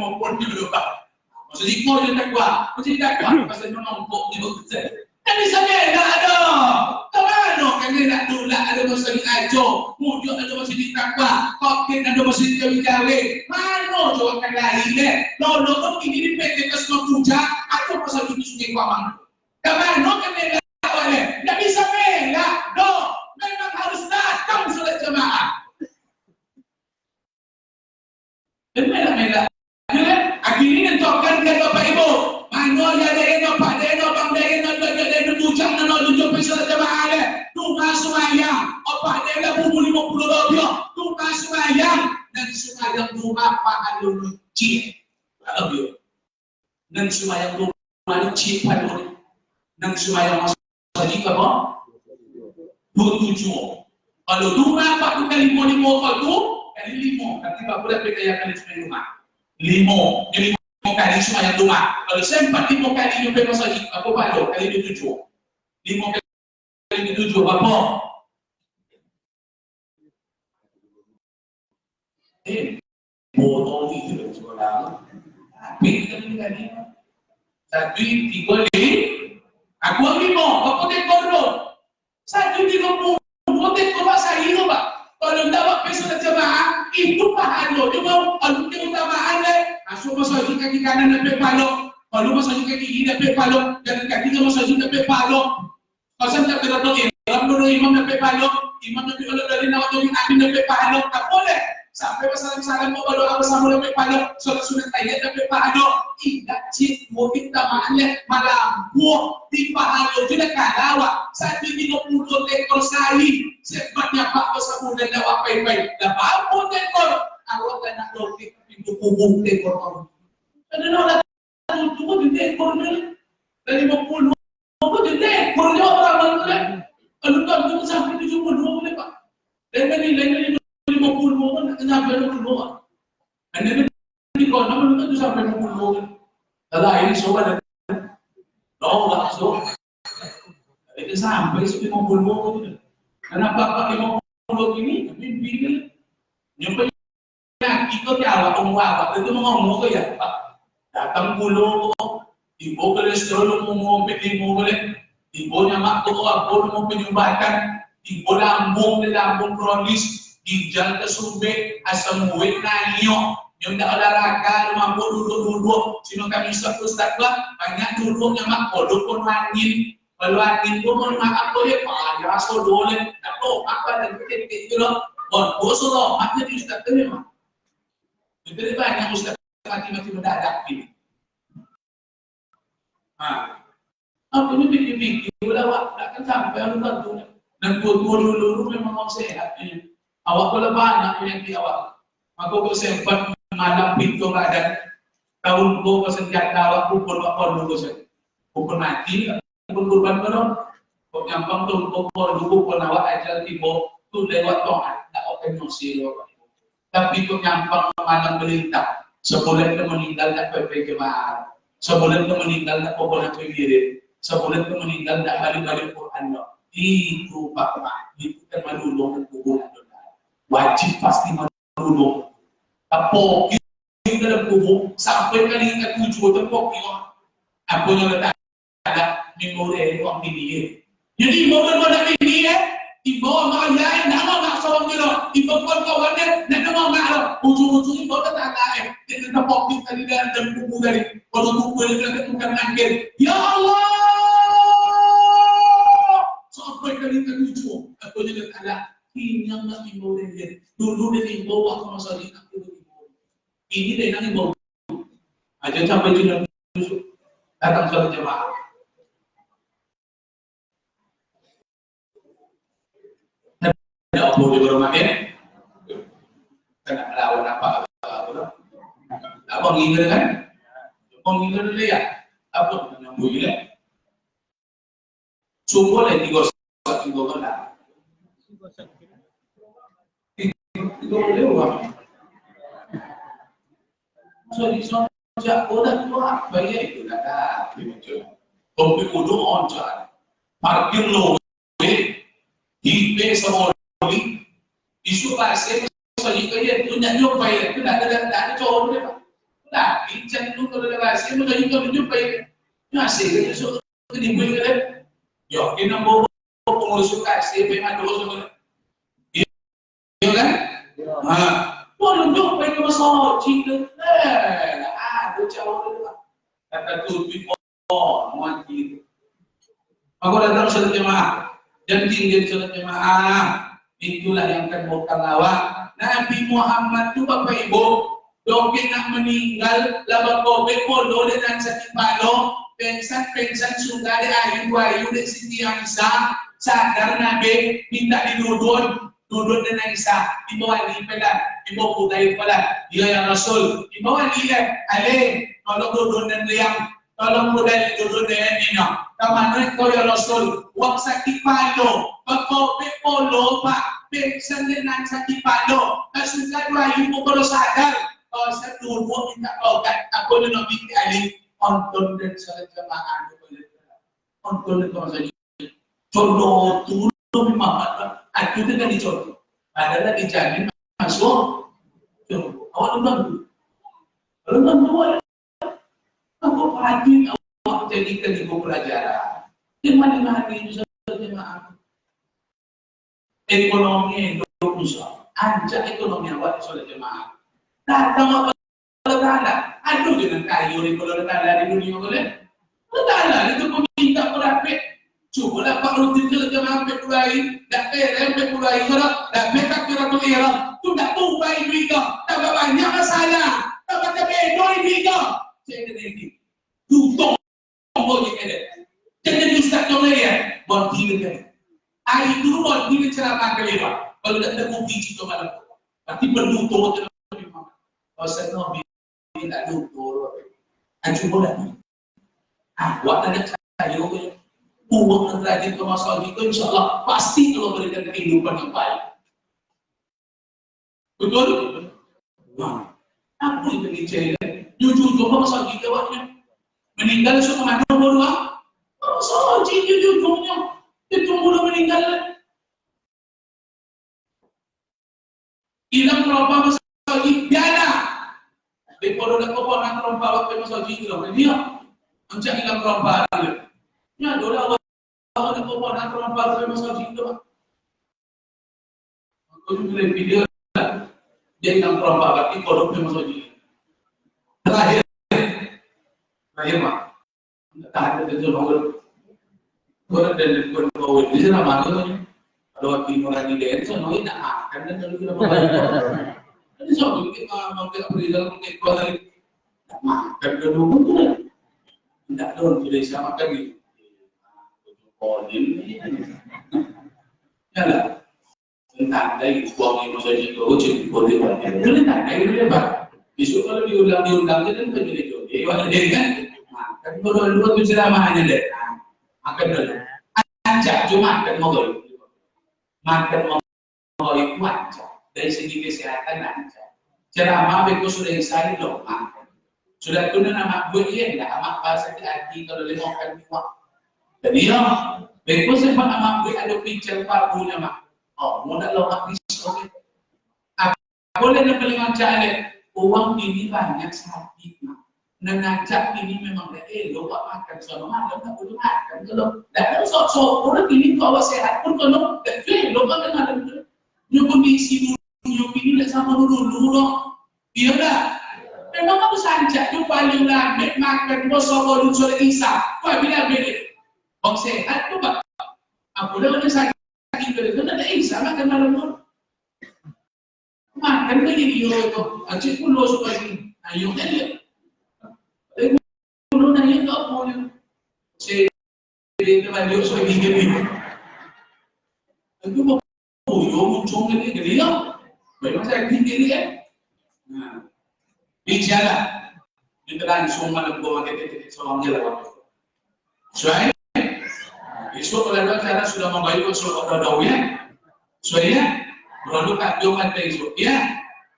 nomor dua pak. Masjid itu yang takwa, masjid takwa, masjid nombor di masjid. Tak bisa bela dah. Kemana kan dia nak tolak ada masa di ajo, mujuk ada masa di takwa, kokit ada masa di cawe-cawe. Mana jawab kan lain deh. Lolo tu ini di PT Kesma Puja, ada masa di Sungai Kuamang. Kemana kan dia nak boleh? Tak bisa bela. Doh, memang harus datang solat jemaah. Bela. Akhirnya nentukan ke Bapak Ibu. Mana ya deno Pak deno Bang deno bujang nano tunjuk pesel jemaah le. Tunggu semayang. Apa dia buku 50 rupiah. Tunggu semayang dan semayang rumah Pak Alun Cik. Alun. Dan semayang rumah Cik Alun. Dan semayang masjid apa? 27. Kalau rumah Pak tu kali 5 tu kali 5. Nanti Pak boleh pergi kali semayang rumah. 5 kali semayang rumah. Kalau sempat 5 kali nyampe masjid, apa balik kali 7. 5 kali 7 apa? Bodoh itu sekolah. Tapi kali 1, 3, 5. 2, 5. Apa tekor tu? 1, 30. Tekor bahasa hero pak. Kalau tak buat besok jemaah, itu pahala. Cuma kalau kita utamaan masuk masuk kaki kanan dapat pahala. Kalau masuk kaki kiri dapat pahala. Dan kaki kita masuk dapat pahala. Pasal tak terlalu imam dapat pahala. Imam dapat pahala dari nawat dari amin dapat pahala. Tak boleh. Sampai salam-salam mau baru apa sama dapat pahala. Solat-solat ayat dapat pahala. Tidak cik mungkin tamaannya malam buah di pahala juga kalawa 130 ekor sapi sebabnya Pak Besamu dan dapat baik-baik dah apa ekor awak tak nak logik itu kubung ekor kamu ada nak cuma di ekor ni dari 50 apa di ekor dia orang boleh kalau tak tu sampai 72 boleh Pak dan nilai 50 pun nak kena berapa anda ni kalau nama tu sampai 50 kalau ini sobat Allah so itu sampai 50 tu. Kenapa pakai 50 ini? Mimpi kan? Nyampe ikut awak awak itu ngomong ke ya Pak. Datang pulau ibu kolesterol mau pergi mau boleh ibu nyamak tu apa mau penyumbatan ibu lambung kronis ginjal kesumbe asam urat naik yang tak olahraga, mampu duduk-duduk, sino kami ustaz lah, banyak duduk nyamak kodok pun angin, kalau angin pun makan boleh, ya so boleh, tak tahu apa dan kita loh, bosan loh, maknya di ustaz tu memang, jadi banyak ustaz mati-mati mendadak ini. Apa ni fikir-fikir, awak takkan sampai orang tu, dan tua-tua dulu memang mau sehat, awak kalau banyak penyakit awak, aku sempat malam pintu badan tahun ko senjata awak pukul apa dulu saya pukul mati pukul kurban belum kok nyampang tu pukul dulu pun awak aja tibo tu lewat tohan tak open nosi tapi kok nyampang malam berita sebulan ke meninggal tak PP jemaah sebulan ke meninggal tak pokok nak pikirin sebulan ke meninggal tak balik-balik Quran itu Pak itu kan melulung kuburan wajib pasti melulung Apo kita dalam kubur sampai kali ke 7 tempok ni apa yang letak ada memori orang ini. Jadi momen-momen ini ibu orang lain nama mak seorang dia ibu kawan-kawannya nak nama mak lo ujung-ujung ibu tak ada kita tempok kita di dalam kubur dari kalau kubur kita tukang angin ya Allah sampai kali ke 7 apa yang letak ada ini yang nak memori dia dulu dia bawa ke masa ini ini dia nak bawa aja sampai juga datang sholat jemaah ada apa di rumah dia kena melawan apa ngingat kan apa ngingat dulu ya apa yang boleh sumber lagi gosok lah itu boleh apa so di sana orang tua bayar itu dah tapi kudu oncar parkir lo di sama orang isu pasir soalnya kaya punya nyok bayar itu dah ada cowok dia pak dah bincang tu kalau ada pasir mau jadi kau nyok bayar masih kaya so di bulan kan yo kita mau pengurus kasih memang dulu sama iya kan Walau dok mereka masalah cinta, ada jauh lah. Kata tu mati. Aku datang sholat jemaah, dan tinggal sholat jemaah. Itulah yang akan bukan awak. Nabi Muhammad tu bapak ibu, dok nak meninggal, laba kobe polo dan sakit palo, pensan sudah ada ayu dan Siti Aisyah, sadar Nabi minta dinudun. Duduk dengan Isa, dibawa ni pala, dibawa budaya pala, dia yang Rasul, dibawa dia, alih, tolong duduk dan liang, tolong budaya duduk dengan ina, kamana kau ya Rasul, wak sakit palo, bakope polo pak, pengsan dengan sakit palo, kasukan rayu pukul sadar, kalau saya duduk minta obat, aku ni nak binti alih, onton dan salat jemaah, onton dan kawasan contoh tu memang aku itu kan dicontoh adalah dijamin masuk awak nonton dulu aku perhatiin jadikan ibu pelajaran. Di mana-mana itu jemaah. Ekonomi hidup Musa, anjak ekonomi awak soal jemaah. Datang apa Ta'ala, aduh dengan kayu ni kalau Ta'ala di dunia boleh. Ta'ala itu peminta berapik. Cubalah Pak Rutin ke jemaah pulai, dak kerem pulai kalau dak mereka kira tu era, tu dak tupai juga, tak banyak masalah, tak baca bedoi juga. Jadi ini, tutup boleh ada. Jadi ustaz jom ya, buat diri kan. Hari dulu buat diri ceramah kelima. Kalau tak ada bukti itu malam. Tapi berlutut memang. Kalau saya Nabi tak lutut. Anjur boleh. Buat ada kayu ke. Uang dan rajin ke masalah itu insyaAllah pasti Allah berikan kehidupan yang baik. Betul? Nah, apa itu dicari? Jujur coba masalah kita waknya. Meninggal suka mana bodoh? Masalah jujurnya. Itu mula meninggal. Hilang perempuan masalah biada. Di pondok nak perempuan nak perempuan waktu masalah itu dia. Anjak hilang perempuan dia. Ya, dola awak nak perempuan nak perempuan waktu masalah itu. Aku juga video dia hilang perempuan waktu pondok masalah itu. Terakhir mak. Tak ada tu orang. Orang dan orang di sana mana? Kalau waktu orang di daerah sana ini nak kan dan kalau kita makan. Jadi so kita makan apa di dalam kita keluar dari makan dulu tu. Tidak dong sudah sama makan ni. Kodin ni. Yalah. Entah dari buang ini saja itu jadi kodin. Boleh tak? Dari dia bah. Besok kalau diundang je kan jadi tu. Dia ada jadi kan. Makan dulu tu ceramahnya deh. Makan dulu. Anjak cuma makan mogol. Makan mogol itu anjak. Dari segi kesehatan anjak. Ceramah begitu sudah selesai dong makan. Sudah kena nama gue dia enggak amak bahasa hati kalau dia makan dua. Jadi ya, begitu sempat amak gue ada pincel pabunya mak. Oh, modal lo habis oke. Boleh nak beli macam ni. Uang ini banyak sakit mak. Ngajak ini memang dah lo buat makan sama malam tak boleh makan kalau dah sok-sok orang ini bawa sehat pun kalau tak lo makan malam tu. Dia kondisi dulu ini dah sama dulu. Dia dah memang aku saja tu paling lambat makan bosok baru sore isya. Kau bila beli? Bang sehat tu pak. Aku dah ada sakit beli. Kena ada isya makan malam tu. Makan lagi dia tu. Acik pun lo suka ni. Ayo ni. Puluh nanya tak boleh. Saya dia maju so gini. Aku mau muncul ni dia. Memang saya tinggi dia. Nah. Bicara kita langsung malam bawa kita seorang jalan. Soalnya, esok kalau cara sudah membayar soal order ya, soalnya baru kapio mati esok ya,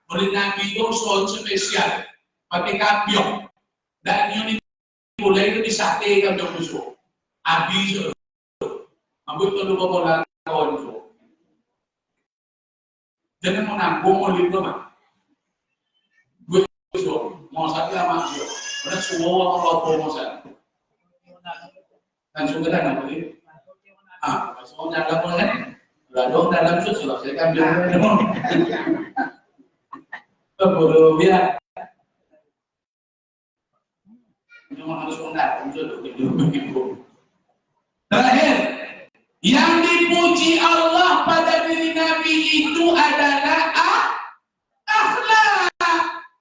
boleh nabi itu soal spesial pakai kapio dan ini mulai itu disate kapio musuh, habis ambil tu dua bola kawan tu, jangan menanggung oleh rumah. Mau satu sama dia, mana semua orang lapor mau satu. Dan juga dah nak beli. Semua dalam pun kan, ladong dalam tu sudah saya kan jadi demo. Bodoh biar. Cuma harus undang, untuk begitu. Terakhir, yang dipuji Allah pada diri Nabi itu adalah akhlak.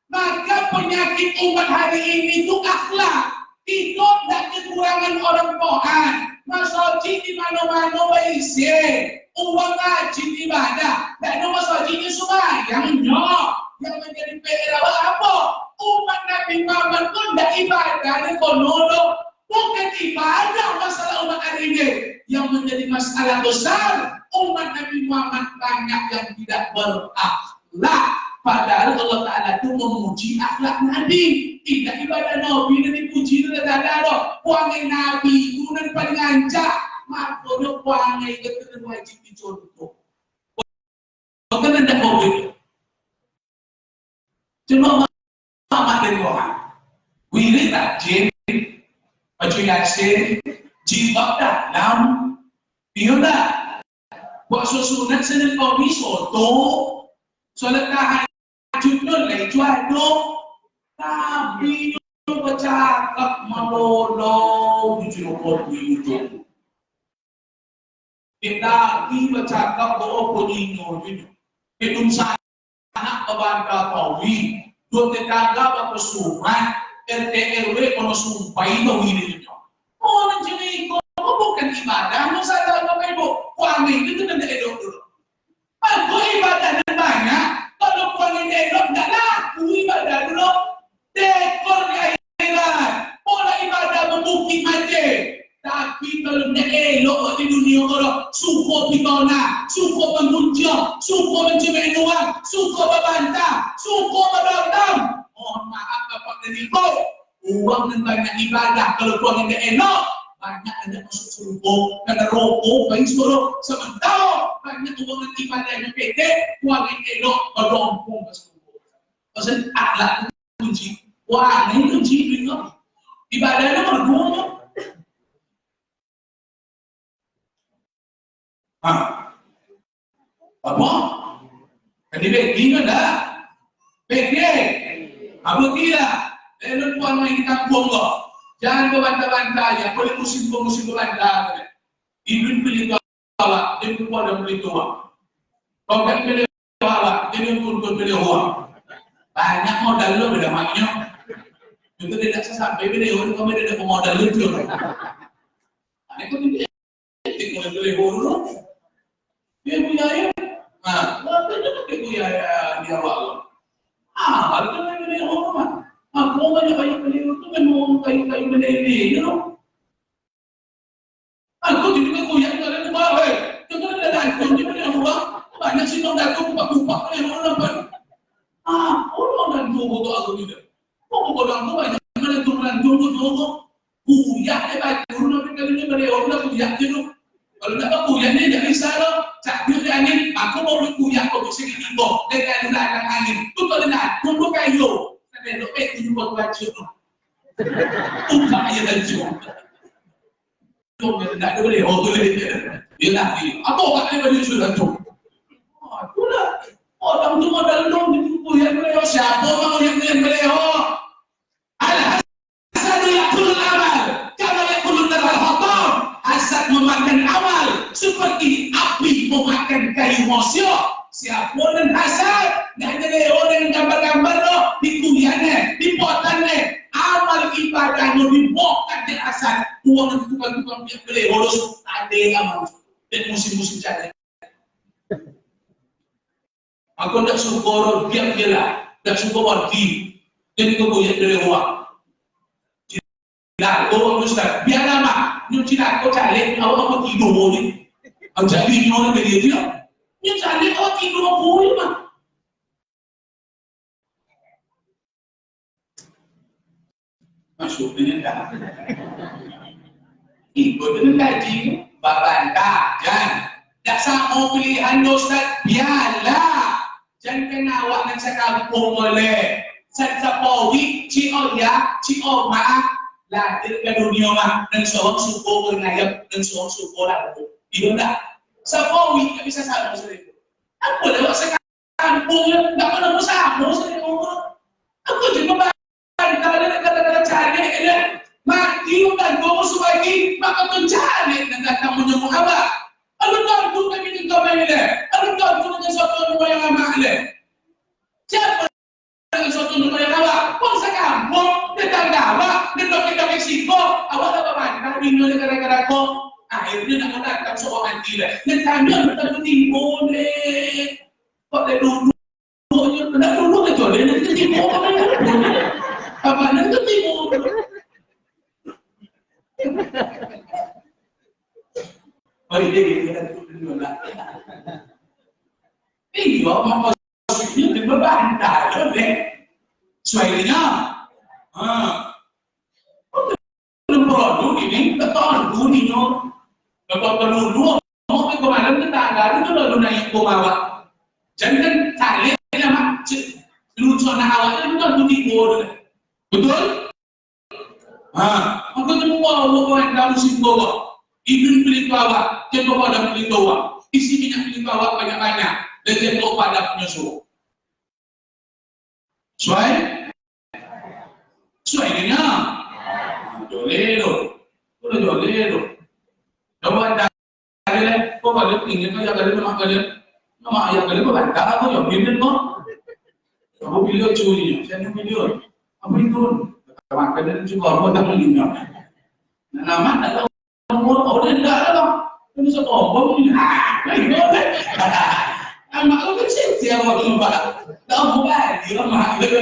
Maka penyakit umat hari ini itu akhlak. Itu tak kekurangan orang Tuhan. Masjid di mana-mana berisi. Uang ngaji di mana. Dan masjidnya sembahyang. Yang menjadi PR apa? Umat Nabi Muhammad pun tak ibadah di konodo. Bukan ibadah masalah umat hari ini. Yang menjadi masalah besar. Umat Nabi Muhammad banyak yang tidak berakhlak. Padahal Allah Ta'ala itu memuji akhlak Nabi. Tidak ibadah Nabi dan dipuji itu tidak ada. Puangai Nabi itu dan paling ancak. Makanya puangai itu wajib dicontoh. Bukan tidak mau itu. Cuma Muhammad dan Muhammad. Wirid rajin. Baju Yasin, jilbab dalam, dia dah. Buat sunat senang kau ni soto, solat tahajud pun lagi jual dong. Tapi tu bercakap melolong di jilbab itu. Kita bercakap bahawa penyingur itu. Itu sana kebangga tawi, dua tetangga berpesuman, RT RW kalau sumpai tawi itu. Oh, macam ni, kau bukan ibadah, masa tak apa ibu. Kuami itu kan elok dulu. Aku ibadah dan banyak, kalau kuami elok tak laku ibadah dulu. Dekor dia ibadah, pola ibadah membukti macam. Tapi kalau dia elok di dunia kalau suka pitona, suka pengunjung, suka mencemari orang, suka berbantah, suka berdendam. Mohon maaf Bapak dan Ibu, uang dan banyak ibadah kalau kuami dia elok. Banyak ada masuk surga, kena rokok, baik suruh sementara banyak orang ibadah yang pendek, wang yang elok berdompong ke surga. Pasal akhlak kunci, wang ini kunci juga. Ibadahnya berguna. Apa? Kan dibagi dah? Bagi? Apa tidak? Elok wang yang kita buang kok. Jangan berbantah-bantah ya, boleh musim berbantah. Ibu pilih awak, dia pun ada pilih tua. Rokat pilih awak, dia pun pilih awak. Banyak modal lo beda maknya. Itu tidak sampai beda orang kami tidak modal itu. Itu tidak pilih dulu. Dia punya ya, dia punya dia awak. Itu yang pilih orang. Aku banyak beliau tu memang kayu-kayu meleleh, you know. Aku juga kuyak kalau tu bawa, tu kan ada datuk ni punya orang, banyak sih orang datuk kupak-kupak ni orang apa? Orang datuk betul aku juga. Orang tu banyak mana tu kuyak ni banyak orang apa kali ni beliau orang kuyak je tu. Kalau nak kuyak ni tak bisa lah. Cakap dia angin, aku mau kuyak kau bisa kita, dengan lalang angin. Tu kalau nak, tunggu kayu. Elok itu buat baju tu. Tukar aja baju. Tu nak dia boleh, tu dia nak dia. Apa kat dia baju sudah tu? Itulah. Orang tu modal dong itu yang boleh. Siapa mau yang boleh? Al-hasad yakul amal, kama yakul al-hatam. Hasad memakan amal seperti api memakan kayu mosyo. Siapa dan hasad, nak jadi orang yang gambar-gambar loh, di kuliahnya, di potannya, amal ibadahnya dibokkan di hasad. Uang itu tukang-tukang yang boleh urus, tak ada amal. Dan musim-musim cari. Aku tak suka dia lah, tak suka wargi. Jadi aku yang dari uang. Tidak, aku Ustaz, biar lama, nyuci aku cari, aku tidur ni. Aku jadi orang dari dia. Dia cari awak tidur boleh mah. Masuk dengan dah. Ikut dengan gaji, babantah, jangan. Tak sama pilihan Ustaz, biarlah. Jangan kena awak nak sekampung boleh. Sepawi, cio ya, cio maaf. Lahir ke dunia mah, dan seorang suku bernayap, dan seorang suku lalu. Itu dah. Sepawi tak bisa sama sekali. Apa lewat sekampung tak pernah bersama sekali orang. Aku juga bantah dia kata-kata cari dia. Mati dan kau subagi maka tu cari dan datang menyembuh apa? Alu tahu tu kami ni kau main dia. Alu tahu tu dengan suatu rumah yang amat dia. Siapa dengan suatu rumah yang amat? Pun sekampung tetangga awak dan dokter Meksiko awak tak bantah bingung gara-gara kau. Akhirnya nak datang seorang mati lah. Dan kami tak bertimbul deh. Kok dia duduknya, nak duduk itu dia nanti timbul apa yang duduk. Apa nanti timbul. Oh ini kita duduk lah. Iya, maksudnya dia berbantah deh. Suainya. Belum produk ini, keton dunia. Kalau dulu, mau ke kemarin tetangga itu lalu naik ke bawah. Jadi kan talentnya mak, lucu anak awalnya itu kan budi bodoh, betul? Maka jumpa orang dalam musim bawah. Ibn pilih bawah, jumpa pada pilih bawah. Isi minyak pilih bawah banyak-banyak. Dan jumpa pada penyusup. Suai kena. Jolero. Udah jolero. Coba ada kok balik ingin aja kali nama kalian. Nama ayah kalian kok bantah aku yang bimbing kok. Kamu video curi, saya mau video. Apa itu? Makanan juga orang tak belinya. Nama ada orang udah enggak ada. Ini satu orang ini. Nama aku kecil siapa lupa. Tahu bukan dia mah gitu.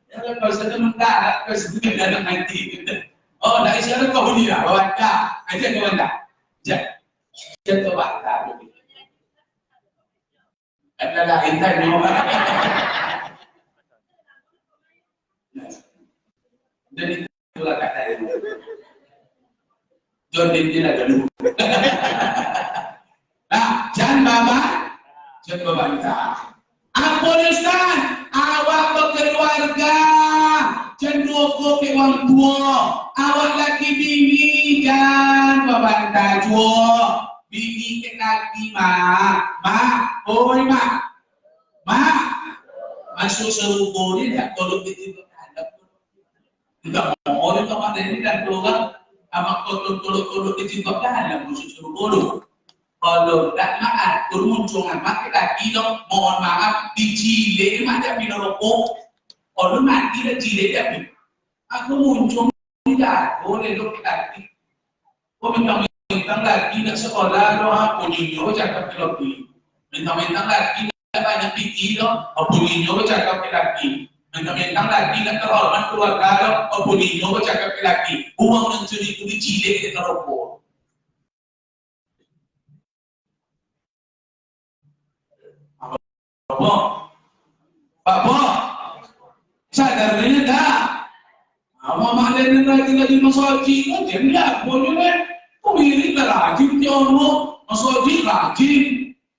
Ya kalau saya mentah, kalau saya ada nanti. Oh, dari sana kau dia, baca aja kau anda. Jatuh baca. Ada lain tadi. Dan itulah kata itu. Jodoh tidak dulu. Nah, jangan bantah. Afghanistan, awak keluarga, cenderung ke orang tua, awak lagi bini jangan bantah jual. Bini ke laki oi masuk serugo ni tak kalau kita tidak mau orang tak ada ni dan keluar amak kalau kita dalam masuk serugo tu. Kalau tak maaf, turun muncungan mati lagi dong. Mohon maaf, dicile macam bina rokok. Kalau mati dah cile tapi aku muncung tidak boleh dok lagi. Kau minta lagi nak sekolah doa puninyo cakap lagi. Minta lagi nak banyak pikir doa puninyo cakap lagi. Minta lagi nak terhormat keluarga doa puninyo cakap lagi. Uang mencuri itu dicile kita rokok. Pak sadar ni dah. Awak maklum lagi masaji, jadi lah boleh. Kau ini rajin dia orang masaji rajin.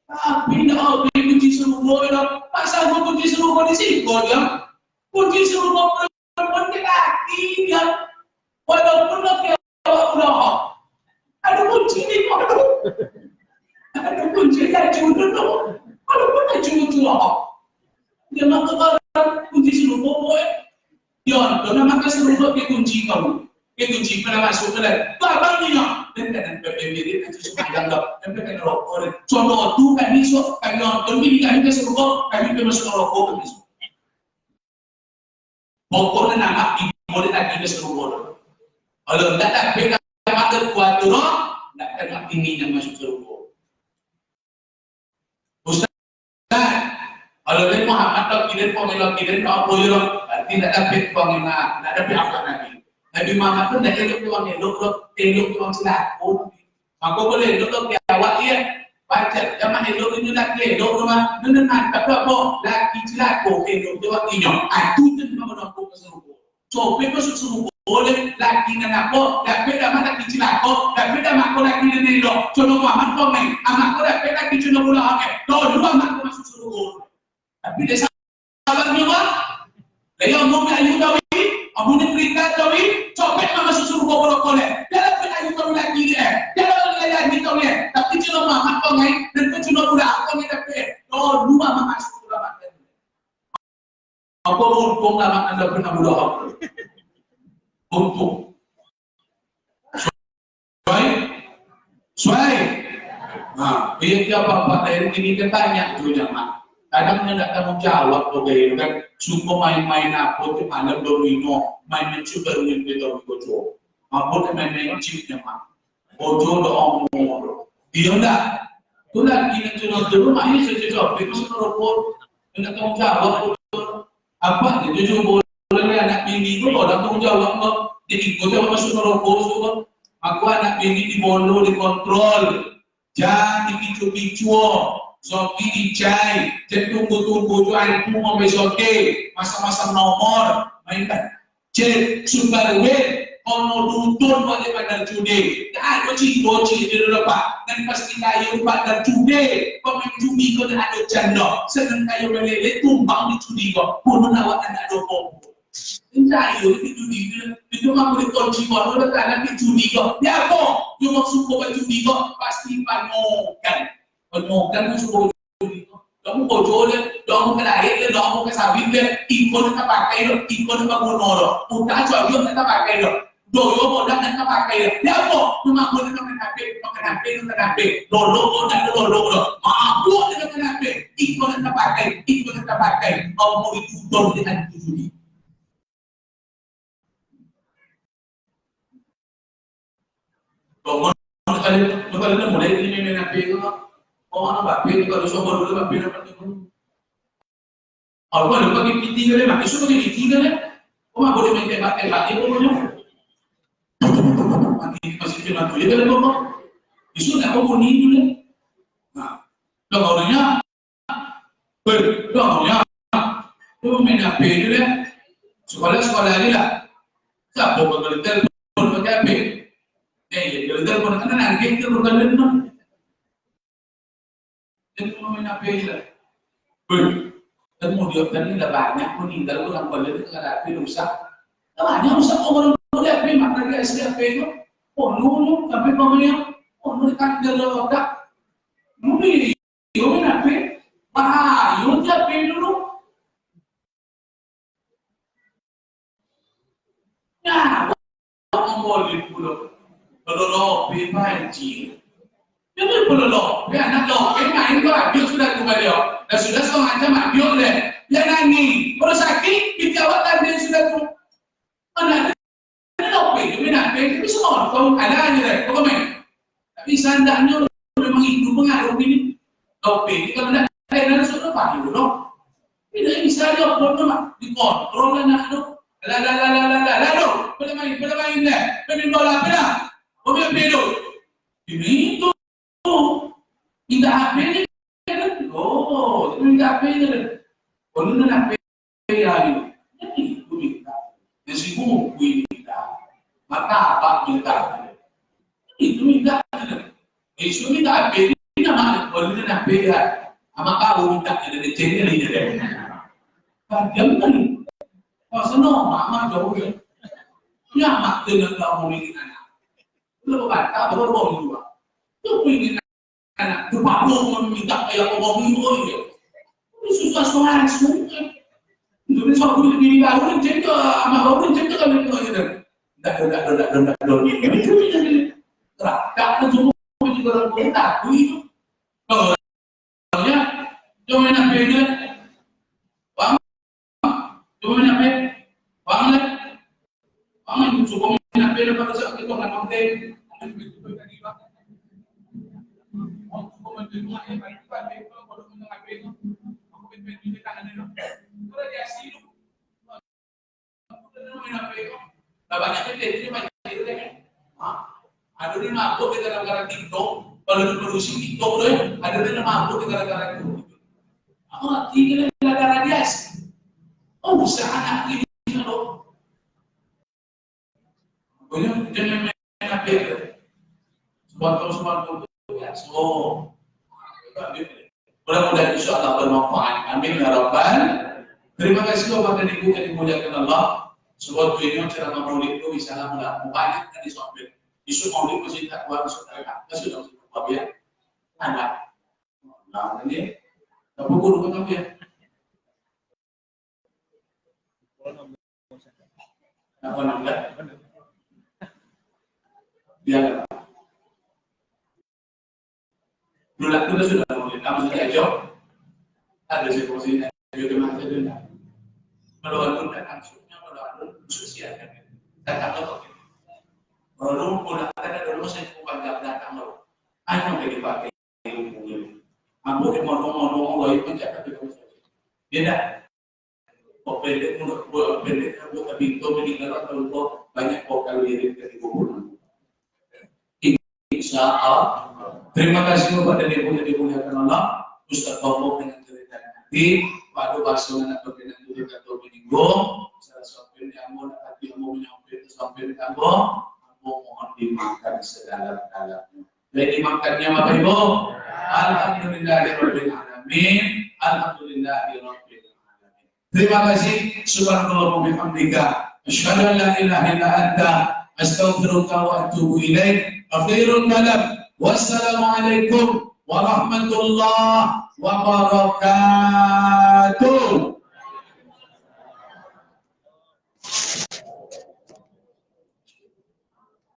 Tapi nak kunci serugo dah. Pasal kau kunci serugo di sini kau dia. Kunci serugo perempuan lelaki dia. Walaupun nak awak berapa. Ada kunci ni kau tu. Ada kunci dah jodoh tu. Kalau pun nak curah, dia nak keluar kunci seluruh boy. Yon, dia nak makan seluruh ke kunci kamu, ke kunci pada masuk ke dalam. Bapa ni nak, dan pembeli nanti suka jangan, dan kena rokok. Contoh tu kami so, kami nonton ni kami ke seluruh, kami ke masuk rokok kami so. Pokoknya nama ibu boleh lagi ke seluruh. Kalau tak beda makan kuat tu, tak kena tinggi yang masuk seluruh. Kalau dia Muhammad tak kirim pemilu apa je berarti tak dapat pemilu, tak dapat apa lagi. Nabi Muhammad tu tak elok tuang elok tuang silapun. Maka boleh elok awak dia baca zaman elok itu lagi elok rumah nenek tak apa lagi silapun elok tuang inyo. Itu tu memang nak keserupa. Coba masuk serupa boleh lagi nenek apa dapat dapat lagi silapun dapat dapat lagi nenek elok. Contoh Muhammad komen amak ko dapat lagi contoh pula okay. Dua amak masuk serupa. Tapi dia sabar juga. Dia mau ayu tawi, amun berikan tawi, copet mama susu bawa kolek. Dia dapat ayu tawi lagi dia. Dia dapat lagi tawi. Tapi cuma mama kongai dan cuma budak kongai dapat. Oh, dua mama masuk dalam makan. Apa untung dalam anda pernah budak apa? Untung. Suai. Nah, dia apa dari ini ketanya tu jangan. Kadang tidak tanggung jawab tu kan, suka main-main apa tu malam domino, main juga dengan kita bojo. Apa tu main chip nyaman, bojo doang mulu. Dia tak, tu lagi nak cuma dulu main sesuatu, itu seropor, tidak tanggung jawab tu. Apa dia jujur boleh anak bini tu orang tanggung jawab tu, dia ikut apa masuk seropor tu. Aku anak bini di bondo dikontrol, jangan dipicu-picu. Zoki dicai, jadi tunggu-tunggu jual itu mau besoke, masa-masa nomor, mainkan. Jadi super wet, kalau nonton pada bandar judi, tak ada cici di depan, dan pasti kayu bandar judi, pemain judi kau ada janda, sedang kayu meleleh tumbang di judi kau, pun awak tak ada apa. Enggak, itu judi itu mah boleh kunci baru karena itu judi kok. Ya kok, you maksud kok judi kok pasti panokan. Panokan musuh judi kok. Kamu bojol, kamu kena air, kamu kesabit, ikon kita pakai lo, ikon kita monoro. Udah coba kita pakai lo. Doyo modal kita pakai. Ya kok, cuma boleh kita kenapa? Lolo dan lolo. Mampu kita kenapa? Ikon kita pakai. Kamu itu dong dengan judi. Kalau mulai ini memang pego, orang bapak kalau sobat dulu bapak dapat itu. Kalau ada bagi piti gale, maka suka di piti gale, orang boleh main tembak itu boleh. Masih cuma tu je kalau kau, isu nak kau ni dulu. Nah, kalau orangnya, tu main apa dulu? Sekolah lagi lah. Siapa kalau telefon pakai apa? Kalau telepon kan nanti kita berkali tu, jadi main apa je? Kemudian ini dah banyak meninggal orang balik itu ada api rusak. Banyak rusak orang boleh api maka dia asli api itu. Oh nulu tapi kemudian nulu kan dalam otak. Nulu itu api. Bahaya api dulu. Ya, orang boleh pulau. Kalau api banjir. Jadi pulau ya anak lo, main tu api sudah kembali dia. Dan sudah setengah jam api deh. Ya nani, kalau sakit dijawatan dia sudah tu. Mana? Ada api, cuma api itu semua. Kau ada aja deh, kau main. Tapi sandanya memang itu pengaruh ini. Api kalau ada sudah pagi dulu. Tidak bisa dia kontrol, dikontrol anak tu. Lalu, boleh main deh. Main bola apa dah? Boleh pedul. Ini tu. Tidak apa ni kan? Oh, itu tidak apa ni kan? Kalau nak apa lagi? Jadi itu kita. Desimu kita. Mata apa kita? Itu kita. Isu kita apa ni nama? Kalau nak apa ya? Maka kita ada cendera ni ada. Kan kan? Pasal mama jauh je. Ya mak dengan kamu ni anak. Belum kata baru juga. Tu ingin anak berpaku meminta kayak ngomong itu ini susah langsung itu soal diri baru cek ke sama baru cek ke kan itu aja dah ini tak semua juga orang pun takut itu kalau cuma nak beda bang cuma nak beda bang itu cukup nak beda pada saat kita nak konten ada di mabuk di gara-gara TikTok. Kalau diproduksi TikTok tu, ada di mabuk di gara-gara itu. Apa tinggal gara-gara dia? Oh, usaha anak ini kalau banyak jangan main apa itu. Sebab ya, so mudah-mudahan insyaAllah bermanfaat. Amin ya Rabbal. Terima kasih kepada ibu yang dimuliakan Allah. Sebab ini ceramah maulid itu bisa banyak dari soal isu maulid masih tak kuat saudara. Sudah cukup ya. Ada. Nah ini apa guru kan ya? Apa namanya? Dia dulu sudah mulai, kamu sudah jawab. Ada situasi juga masih ada. Kalau ada kasusnya, kalau ada sosial kan, datang atau tidak. Kalau pulang ada dulu saya bukan datang loh. Hanya bagi pakai ilmu. Aku ngomong lagi pun cakap itu saja. Dia dah. Pendek menurut pendek aku tapi itu meninggal atau banyak vokal lirik dari gubernur. Insyaallah. Terima kasih kepada ibu yang dimuliakan Allah, Ustaz Bobo dengan cerita nanti, Pak Dobaso dan Pak Benan juga atau Beninggo, salah satu yang mau nanti mau menyampaikan sampai kamu, mohon dimakan sedalam-dalamnya. Jadi makannya apa ibu? Alhamdulillahirobbilalamin, alhamdulillahirobbilalamin. Terima kasih. Subhanallah wa bihamdika. Asyhadu an la ilaha illa anta astaghfiruka wa atubu ilaik. Akhirul kalam. Wassalamualaikum warahmatullahi wabarakatuh.